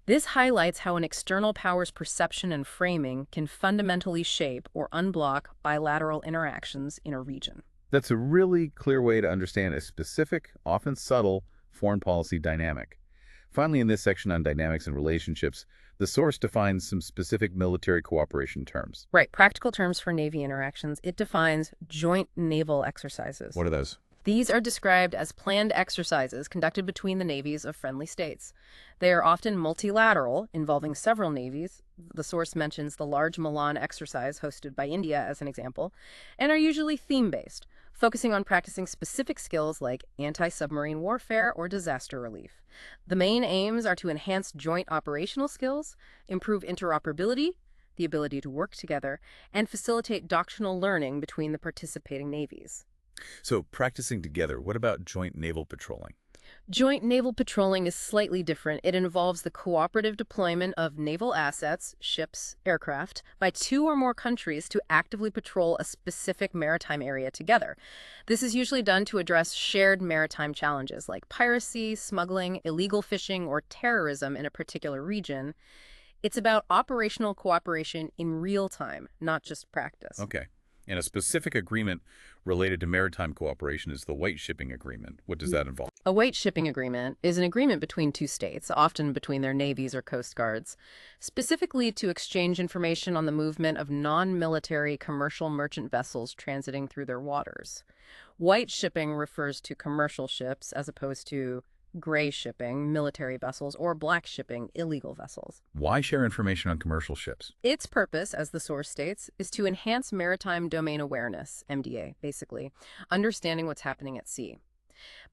This highlights how an external power's perception and framing can fundamentally shape or unblock bilateral interactions in a region. That's a really clear way to understand a specific, often subtle, foreign policy dynamic. Finally, in this section on dynamics and relationships, the source defines some specific military cooperation terms. Right, practical terms for Navy interactions. It defines joint naval exercises. What are those? These are described as planned exercises conducted between the navies of friendly states. They are often multilateral, involving several navies. The source mentions the large Milan exercise hosted by India as an example, and are usually theme-based, focusing on practicing specific skills like anti-submarine warfare or disaster relief. The main aims are to enhance joint operational skills, improve interoperability, the ability to work together, and facilitate doctrinal learning between the participating navies. So, practicing together, what about joint naval patrolling? Joint naval patrolling is slightly different. It involves the cooperative deployment of naval assets, ships, aircraft, by two or more countries to actively patrol a specific maritime area together. This is usually done to address shared maritime challenges like piracy, smuggling, illegal fishing, or terrorism in a particular region. It's about operational cooperation in real time, not just practice. Okay. And a specific agreement related to maritime cooperation is the White Shipping Agreement. What does that involve? A White Shipping Agreement is an agreement between two states, often between their navies or coast guards, specifically to exchange information on the movement of non-military commercial merchant vessels transiting through their waters. White shipping refers to commercial ships as opposed to gray shipping, military vessels, or black shipping, illegal vessels. Why share information on commercial ships? Its purpose, as the source states, is to enhance maritime domain awareness, MDA, basically, understanding what's happening at sea.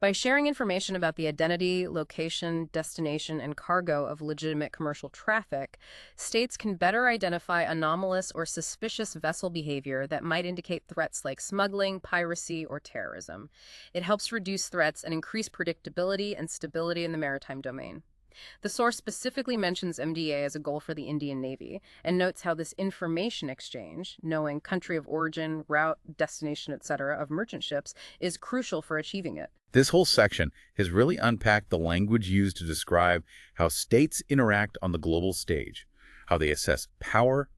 By sharing information about the identity, location, destination, and cargo of legitimate commercial traffic, states can better identify anomalous or suspicious vessel behavior that might indicate threats like smuggling, piracy, or terrorism. It helps reduce threats and increase predictability and stability in the maritime domain. The source specifically mentions MDA as a goal for the Indian Navy and notes how this information exchange, knowing country of origin, route, destination, etc., of merchant ships, is crucial for achieving it. This whole section has really unpacked the language used to describe how states interact on the global stage, how they assess power,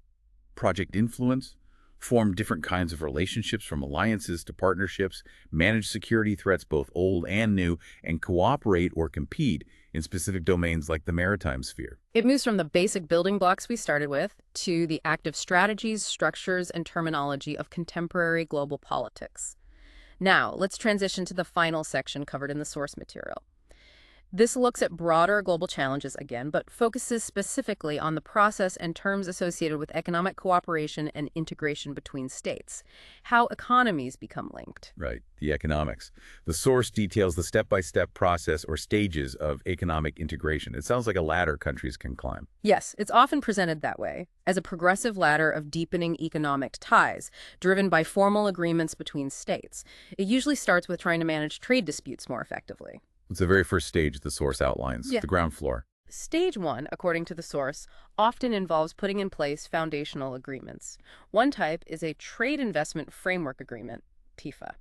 project influence, form different kinds of relationships from alliances to partnerships, manage security threats both old and new, and cooperate or compete in specific domains like the maritime sphere. It moves from the basic building blocks we started with to the active strategies, structures, and terminology of contemporary global politics. Now, let's transition to the final section covered in the source material. This looks at broader global challenges again, but focuses specifically on the process and terms associated with economic cooperation and integration between states, how economies become linked. Right, the economics. The source details the step-by-step process or stages of economic integration. It sounds like a ladder countries can climb. Yes, it's often presented that way, as a progressive ladder of deepening economic ties, driven by formal agreements between states. It usually starts with trying to manage trade disputes more effectively. It's the very first stage the source outlines, Yeah. the ground floor. Stage one, according to the source, often involves putting in place foundational agreements. One type is a Trade Investment Framework Agreement, TIFA.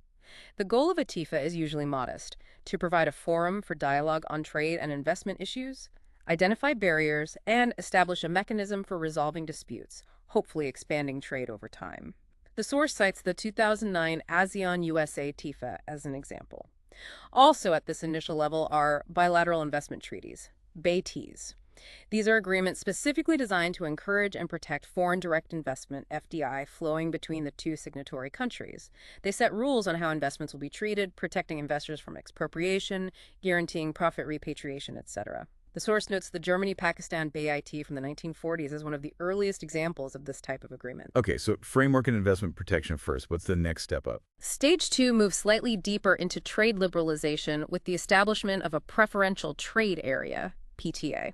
The goal of a TIFA is usually modest, to provide a forum for dialogue on trade and investment issues, identify barriers, and establish a mechanism for resolving disputes, hopefully expanding trade over time. The source cites the 2009 ASEAN-USA TIFA as an example. Also at this initial level are bilateral investment treaties, BATs. These are agreements specifically designed to encourage and protect foreign direct investment, FDI, flowing between the two signatory countries. They set rules on how investments will be treated, protecting investors from expropriation, guaranteeing profit repatriation, etc. The source notes the Germany-Pakistan BIT from the 1940s as one of the earliest examples of this type of agreement. Okay, so framework and investment protection first. What's the next step up? Stage two moves slightly deeper into trade liberalization with the establishment of a preferential trade area, PTA.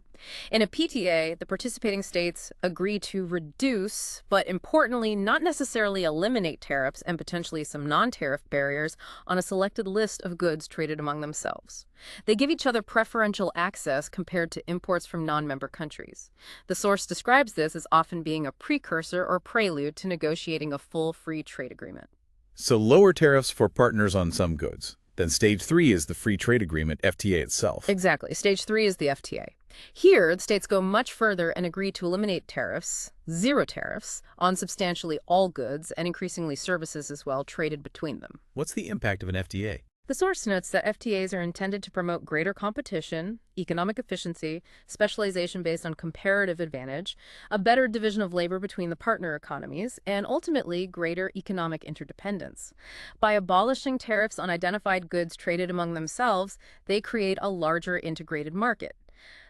In a PTA, the participating states agree to reduce, but importantly, not necessarily eliminate tariffs and potentially some non-tariff barriers on a selected list of goods traded among themselves. They give each other preferential access compared to imports from non-member countries. The source describes this as often being a precursor or prelude to negotiating a full free trade agreement. So lower tariffs for partners on some goods. Then stage 3 is the free trade agreement, FTA itself. Exactly. Stage 3 is the FTA. Here, the states go much further and agree to eliminate tariffs, zero tariffs, on substantially all goods and increasingly services as well traded between them. What's the impact of an FTA? The source notes that FTAs are intended to promote greater competition, economic efficiency, specialization based on comparative advantage, a better division of labor between the partner economies, and ultimately greater economic interdependence. By abolishing tariffs on identified goods traded among themselves, they create a larger integrated market.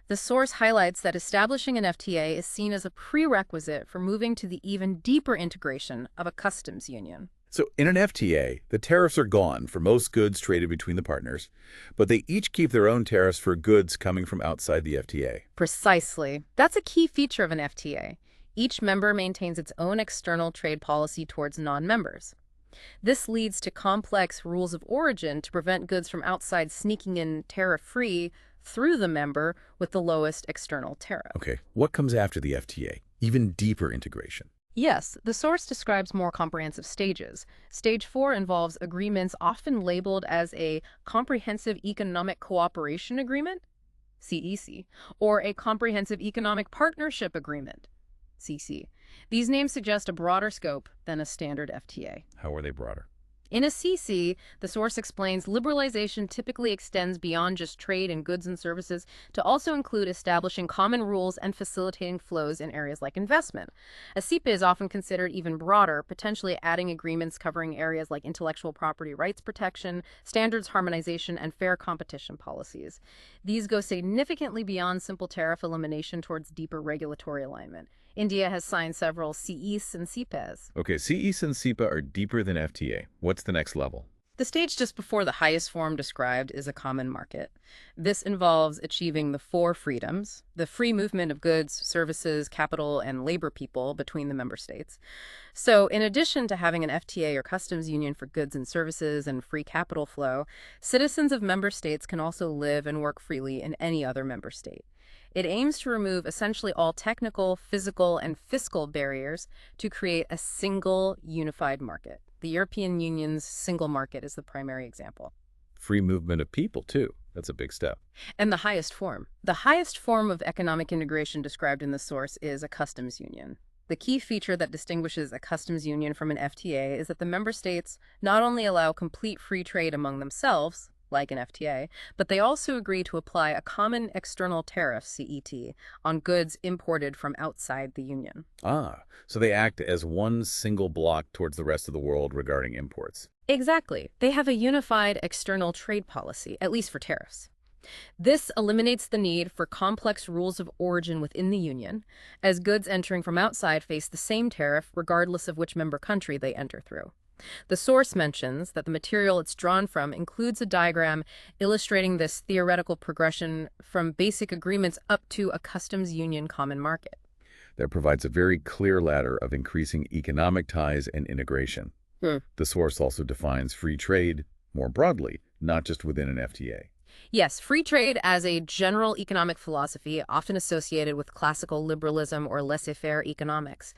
The source highlights that establishing an FTA is seen as a prerequisite for moving to the even deeper integration of a customs union. So in an FTA, the tariffs are gone for most goods traded between the partners, but they each keep their own tariffs for goods coming from outside the FTA. Precisely. That's a key feature of an FTA. Each member maintains its own external trade policy towards non-members. This leads to complex rules of origin to prevent goods from outside sneaking in tariff-free through the member with the lowest external tariff. Okay, what comes after the FTA? Even deeper integration. Yes, the source describes more comprehensive stages. Stage 4 involves agreements often labeled as a Comprehensive Economic Cooperation Agreement, CEC, or a Comprehensive Economic Partnership Agreement, CC. These names suggest a broader scope than a standard FTA. How are they broader? In a CC, the source explains liberalization typically extends beyond just trade in goods and services to also include establishing common rules and facilitating flows in areas like investment. A CEPA is often considered even broader, potentially adding agreements covering areas like intellectual property rights protection, standards harmonization, and fair competition policies. These go significantly beyond simple tariff elimination towards deeper regulatory alignment. India has signed several CEs and CEPAs. Okay, CEs and CEPA are deeper than FTA. What's the next level? The stage just before the highest form described is a common market. This involves achieving the 4 freedoms, the free movement of goods, services, capital, and labor people between the member states. So in addition to having an FTA or customs union for goods and services and free capital flow, citizens of member states can also live and work freely in any other member state. It aims to remove essentially all technical, physical, and fiscal barriers to create a single, unified market. The European Union's single market is the primary example. Free movement of people, too. That's a big step. And the highest form. The highest form of economic integration described in the source is a customs union. The key feature that distinguishes a customs union from an FTA is that the member states not only allow complete free trade among themselves, like an FTA, but they also agree to apply a common external tariff, CET, on goods imported from outside the Union. Ah, so they act as one single block towards the rest of the world regarding imports. Exactly. They have a unified external trade policy, at least for tariffs. This eliminates the need for complex rules of origin within the Union, as goods entering from outside face the same tariff regardless of which member country they enter through. The source mentions that the material it's drawn from includes a diagram illustrating this theoretical progression from basic agreements up to a customs union common market. That provides a very clear ladder of increasing economic ties and integration. The source also defines free trade more broadly, not just within an FTA. Yes, free trade as a general economic philosophy, often associated with classical liberalism or laissez-faire economics.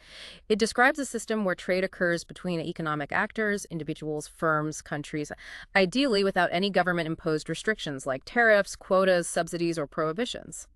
It describes a system where trade occurs between economic actors, individuals, firms, countries, ideally without any government-imposed restrictions like tariffs, quotas, subsidies, or prohibitions.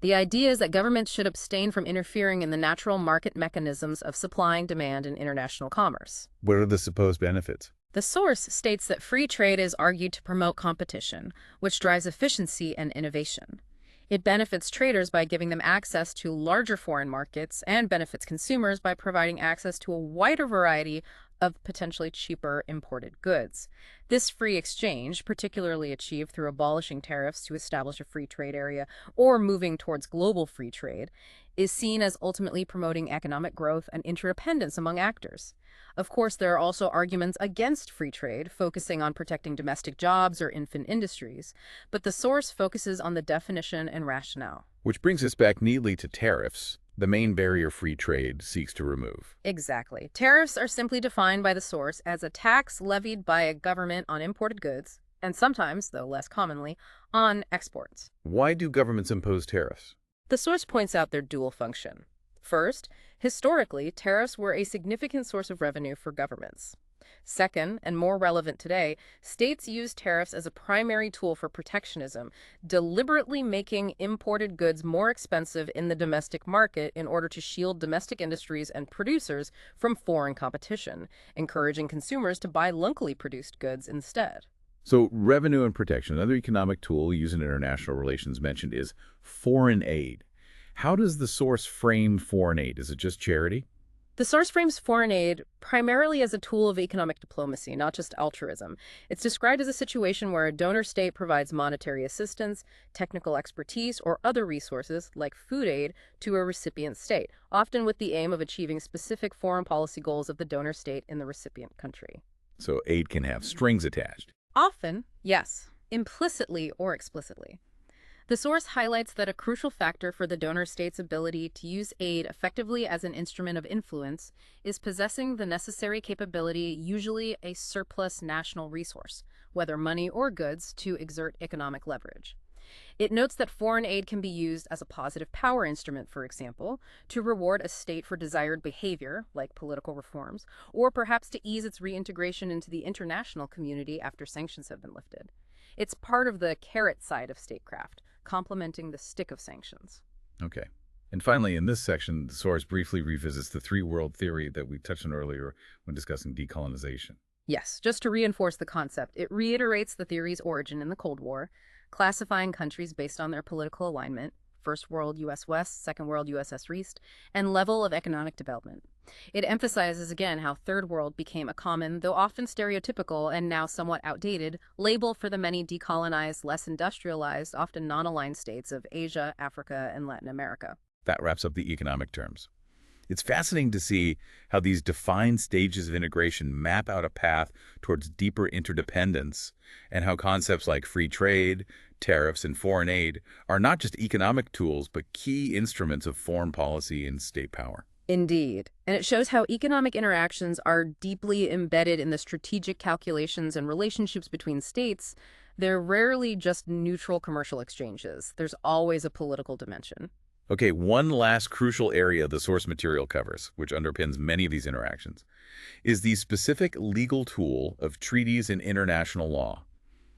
The idea is that governments should abstain from interfering in the natural market mechanisms of supply and demand in international commerce. What are the supposed benefits? The source states that free trade is argued to promote competition, which drives efficiency and innovation. It benefits traders by giving them access to larger foreign markets and benefits consumers by providing access to a wider variety of potentially cheaper imported goods. This free exchange, particularly achieved through abolishing tariffs to establish a free trade area or moving towards global free trade, is seen as ultimately promoting economic growth and interdependence among actors. Of course, there are also arguments against free trade, focusing on protecting domestic jobs or infant industries, but the source focuses on the definition and rationale. Which brings us back neatly to tariffs, the main barrier free trade seeks to remove. Exactly. Tariffs are simply defined by the source as a tax levied by a government on imported goods, and sometimes, though less commonly, on exports. Why do governments impose tariffs? The source points out their dual function. First, historically, tariffs were a significant source of revenue for governments. Second, and more relevant today, states use tariffs as a primary tool for protectionism, deliberately making imported goods more expensive in the domestic market in order to shield domestic industries and producers from foreign competition, encouraging consumers to buy locally produced goods instead. So revenue and protection, another economic tool used in international relations mentioned is foreign aid. How does the source frame foreign aid? Is it just charity? The source frames foreign aid primarily as a tool of economic diplomacy, not just altruism. It's described as a situation where a donor state provides monetary assistance, technical expertise, or other resources, like food aid, to a recipient state, often with the aim of achieving specific foreign policy goals of the donor state in the recipient country. So aid can have strings attached. Often, yes, implicitly or explicitly. The source highlights that a crucial factor for the donor state's ability to use aid effectively as an instrument of influence is possessing the necessary capability, usually a surplus national resource, whether money or goods, to exert economic leverage. It notes that foreign aid can be used as a positive power instrument, for example, to reward a state for desired behavior, like political reforms, or perhaps to ease its reintegration into the international community after sanctions have been lifted. It's part of the carrot side of statecraft, complementing the stick of sanctions. Okay. And finally, in this section, the source briefly revisits the three-world theory that we touched on earlier when discussing decolonization. Yes, just to reinforce the concept, it reiterates the theory's origin in the Cold War, classifying countries based on their political alignment, First World U.S. West, Second World USSR East, and level of economic development. It emphasizes again how Third World became a common, though often stereotypical and now somewhat outdated, label for the many decolonized, less industrialized, often non-aligned states of Asia, Africa, and Latin America. That wraps up the economic terms. It's fascinating to see how these defined stages of integration map out a path towards deeper interdependence, and how concepts like free trade, tariffs, and foreign aid are not just economic tools, but key instruments of foreign policy and state power. Indeed. And it shows how economic interactions are deeply embedded in the strategic calculations and relationships between states. They're rarely just neutral commercial exchanges. There's always a political dimension. Okay, one last crucial area the source material covers, which underpins many of these interactions, is the specific legal tool of treaties and international law.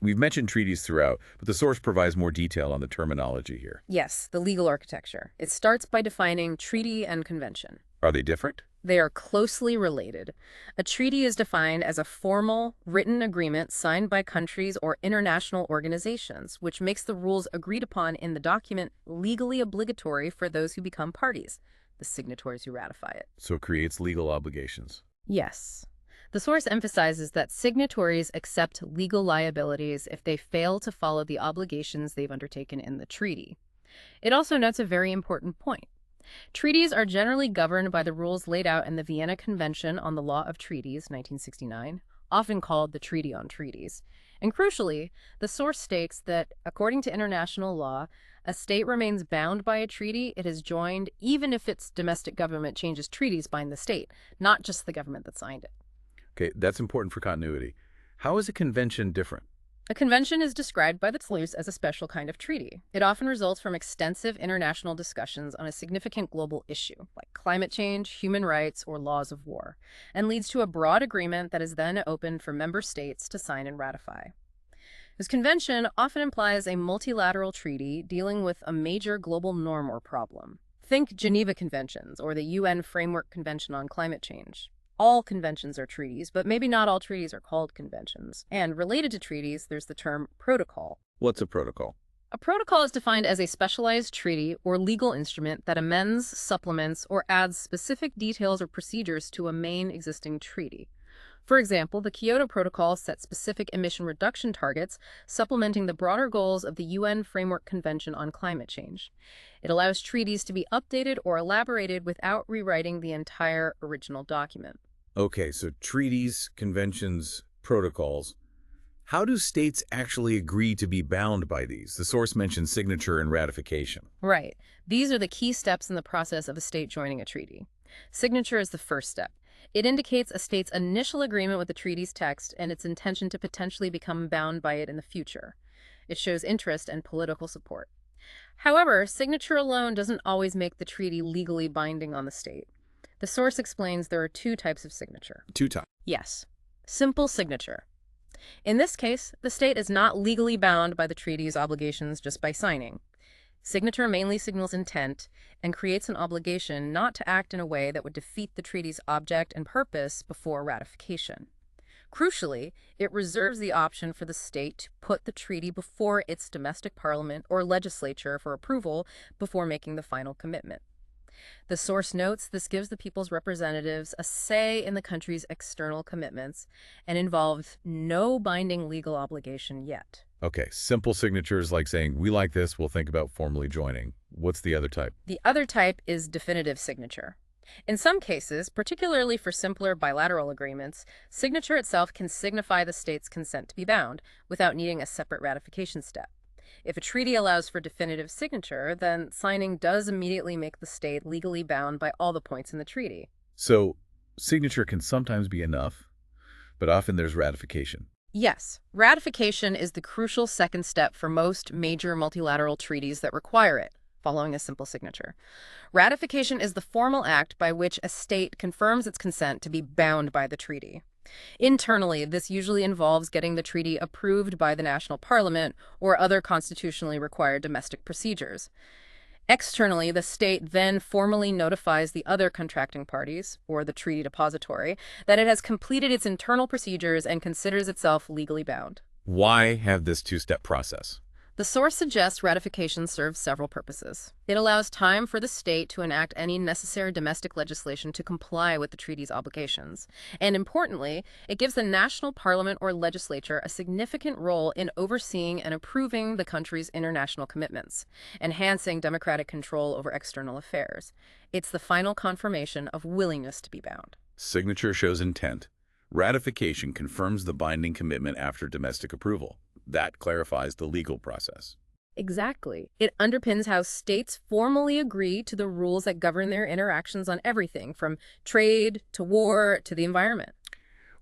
We've mentioned treaties throughout, but the source provides more detail on the terminology here. Yes, the legal architecture. It starts by defining treaty and convention. Are they different? They are closely related. A treaty is defined as a formal, written agreement signed by countries or international organizations, which makes the rules agreed upon in the document legally obligatory for those who become parties, the signatories who ratify it. So it creates legal obligations. Yes. The source emphasizes that signatories accept legal liabilities if they fail to follow the obligations they've undertaken in the treaty. It also notes a very important point. Treaties are generally governed by the rules laid out in the Vienna Convention on the Law of Treaties, 1969, often called the Treaty on Treaties. And crucially, the source states that, according to international law, a state remains bound by a treaty it has joined even if its domestic government changes treaties bind the state, not just the government that signed it. Okay, that's important for continuity. How is a convention different? A convention is described by the Toulouse as a special kind of treaty. It often results from extensive international discussions on a significant global issue, like climate change, human rights, or laws of war, and leads to a broad agreement that is then open for member states to sign and ratify. This convention often implies a multilateral treaty dealing with a major global norm or problem. Think Geneva Conventions or the UN Framework Convention on Climate Change. All conventions are treaties, but maybe not all treaties are called conventions. And related to treaties, there's the term protocol. What's a protocol? A protocol is defined as a specialized treaty or legal instrument that amends, supplements, or adds specific details or procedures to a main existing treaty. For example, the Kyoto Protocol sets specific emission reduction targets, supplementing the broader goals of the UN Framework Convention on Climate Change. It allows treaties to be updated or elaborated without rewriting the entire original document. Okay, so treaties, conventions, protocols. How do states actually agree to be bound by these? The source mentions signature and ratification. Right. These are the key steps in the process of a state joining a treaty. Signature is the first step. It indicates a state's initial agreement with the treaty's text and its intention to potentially become bound by it in the future. It shows interest and political support. However, signature alone doesn't always make the treaty legally binding on the state. The source explains there are two types of signature. Two times. Yes. Simple signature. In this case, the state is not legally bound by the treaty's obligations just by signing. Signature mainly signals intent and creates an obligation not to act in a way that would defeat the treaty's object and purpose before ratification. Crucially, it reserves the option for the state to put the treaty before its domestic parliament or legislature for approval before making the final commitment. The source notes this gives the people's representatives a say in the country's external commitments and involves no binding legal obligation yet. Okay, simple signatures like saying, we like this, we'll think about formally joining. What's the other type? The other type is definitive signature. In some cases, particularly for simpler bilateral agreements, signature itself can signify the state's consent to be bound without needing a separate ratification step. If a treaty allows for definitive signature, then signing does immediately make the state legally bound by all the points in the treaty. So, signature can sometimes be enough, but often there's ratification. Yes, ratification is the crucial second step for most major multilateral treaties that require it, following a simple signature. Ratification is the formal act by which a state confirms its consent to be bound by the treaty. Internally, this usually involves getting the treaty approved by the national parliament or other constitutionally required domestic procedures. Externally, the state then formally notifies the other contracting parties, or the treaty depository, that it has completed its internal procedures and considers itself legally bound. Why have this two-step process? The source suggests ratification serves several purposes. It allows time for the state to enact any necessary domestic legislation to comply with the treaty's obligations. And importantly, it gives the national parliament or legislature a significant role in overseeing and approving the country's international commitments, enhancing democratic control over external affairs. It's the final confirmation of willingness to be bound. Signature shows intent. Ratification confirms the binding commitment after domestic approval. That clarifies the legal process. Exactly. It underpins how states formally agree to the rules that govern their interactions on everything, from trade to war to the environment.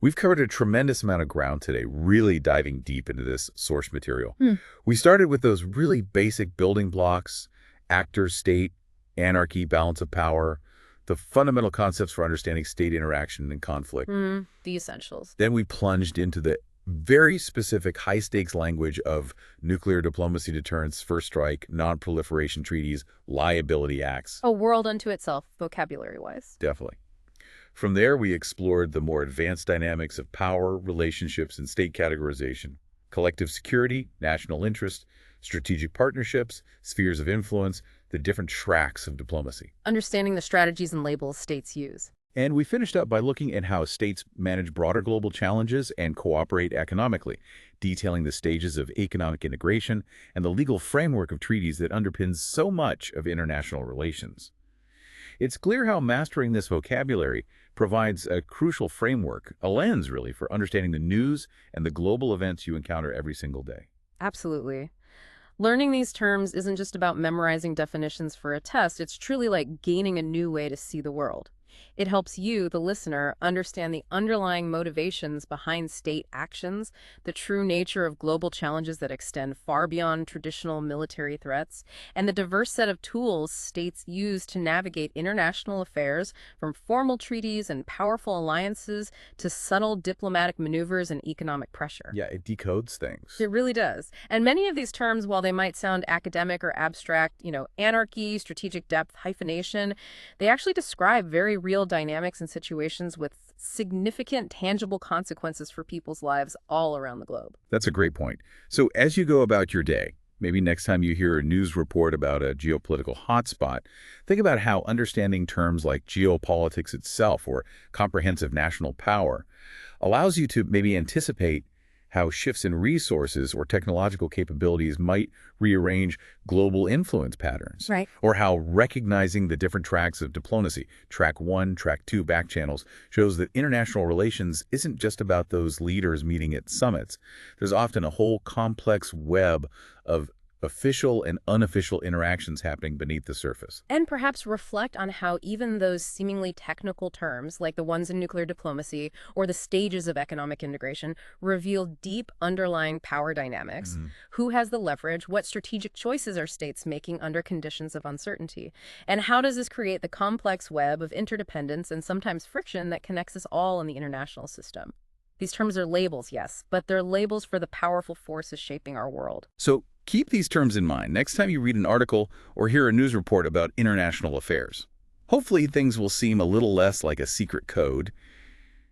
We've covered a tremendous amount of ground today, really diving deep into this source material. We started with those really basic building blocks, actor, state, anarchy, balance of power, the fundamental concepts for understanding state interaction and conflict. The essentials. Then we plunged into the very specific high-stakes language of nuclear diplomacy deterrence, first strike, non-proliferation treaties, liability acts. A world unto itself, vocabulary-wise. Definitely. From there, we explored the more advanced dynamics of power, relationships, and state categorization, collective security, national interest, strategic partnerships, spheres of influence, the different tracks of diplomacy. Understanding the strategies and labels states use. And we finished up by looking at how states manage broader global challenges and cooperate economically, detailing the stages of economic integration and the legal framework of treaties that underpins so much of international relations. It's clear how mastering this vocabulary provides a crucial framework, a lens really, for understanding the news and the global events you encounter every single day. Absolutely. Learning these terms isn't just about memorizing definitions for a test, it's truly like gaining a new way to see the world. It helps you, the listener, understand the underlying motivations behind state actions, the true nature of global challenges that extend far beyond traditional military threats, and the diverse set of tools states use to navigate international affairs, from formal treaties and powerful alliances to subtle diplomatic maneuvers and economic pressure. Yeah, it decodes things. It really does. And many of these terms, while they might sound academic or abstract, anarchy, strategic depth, hyphenation, they actually describe very real dynamics and situations with significant tangible consequences for people's lives all around the globe. That's a great point. So as you go about your day, maybe next time you hear a news report about a geopolitical hotspot, think about how understanding terms like geopolitics itself or comprehensive national power allows you to maybe anticipate how shifts in resources or technological capabilities might rearrange global influence patterns. Right. Or how recognizing the different tracks of diplomacy, track one, track two back channels, shows that international relations isn't just about those leaders meeting at summits. There's often a whole complex web of official and unofficial interactions happening beneath the surface. And perhaps reflect on how even those seemingly technical terms, like the ones in nuclear diplomacy or the stages of economic integration, reveal deep underlying power dynamics. Who has the leverage? What strategic choices are states making under conditions of uncertainty? And how does this create the complex web of interdependence and sometimes friction that connects us all in the international system? These terms are labels, yes, but they're labels for the powerful forces shaping our world. So keep these terms in mind next time you read an article or hear a news report about international affairs. Hopefully things will seem a little less like a secret code.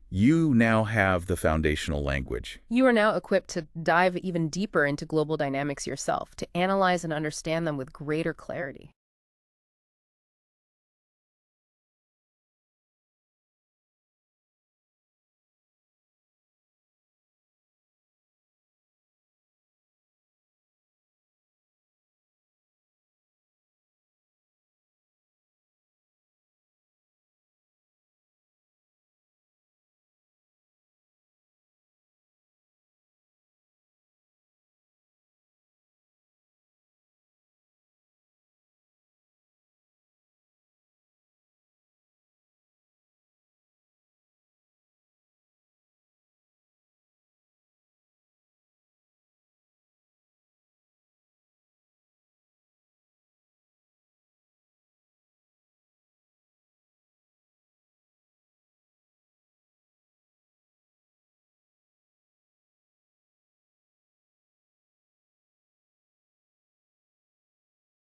You now have the foundational language. You are now equipped to dive even deeper into global dynamics yourself, to analyze and understand them with greater clarity.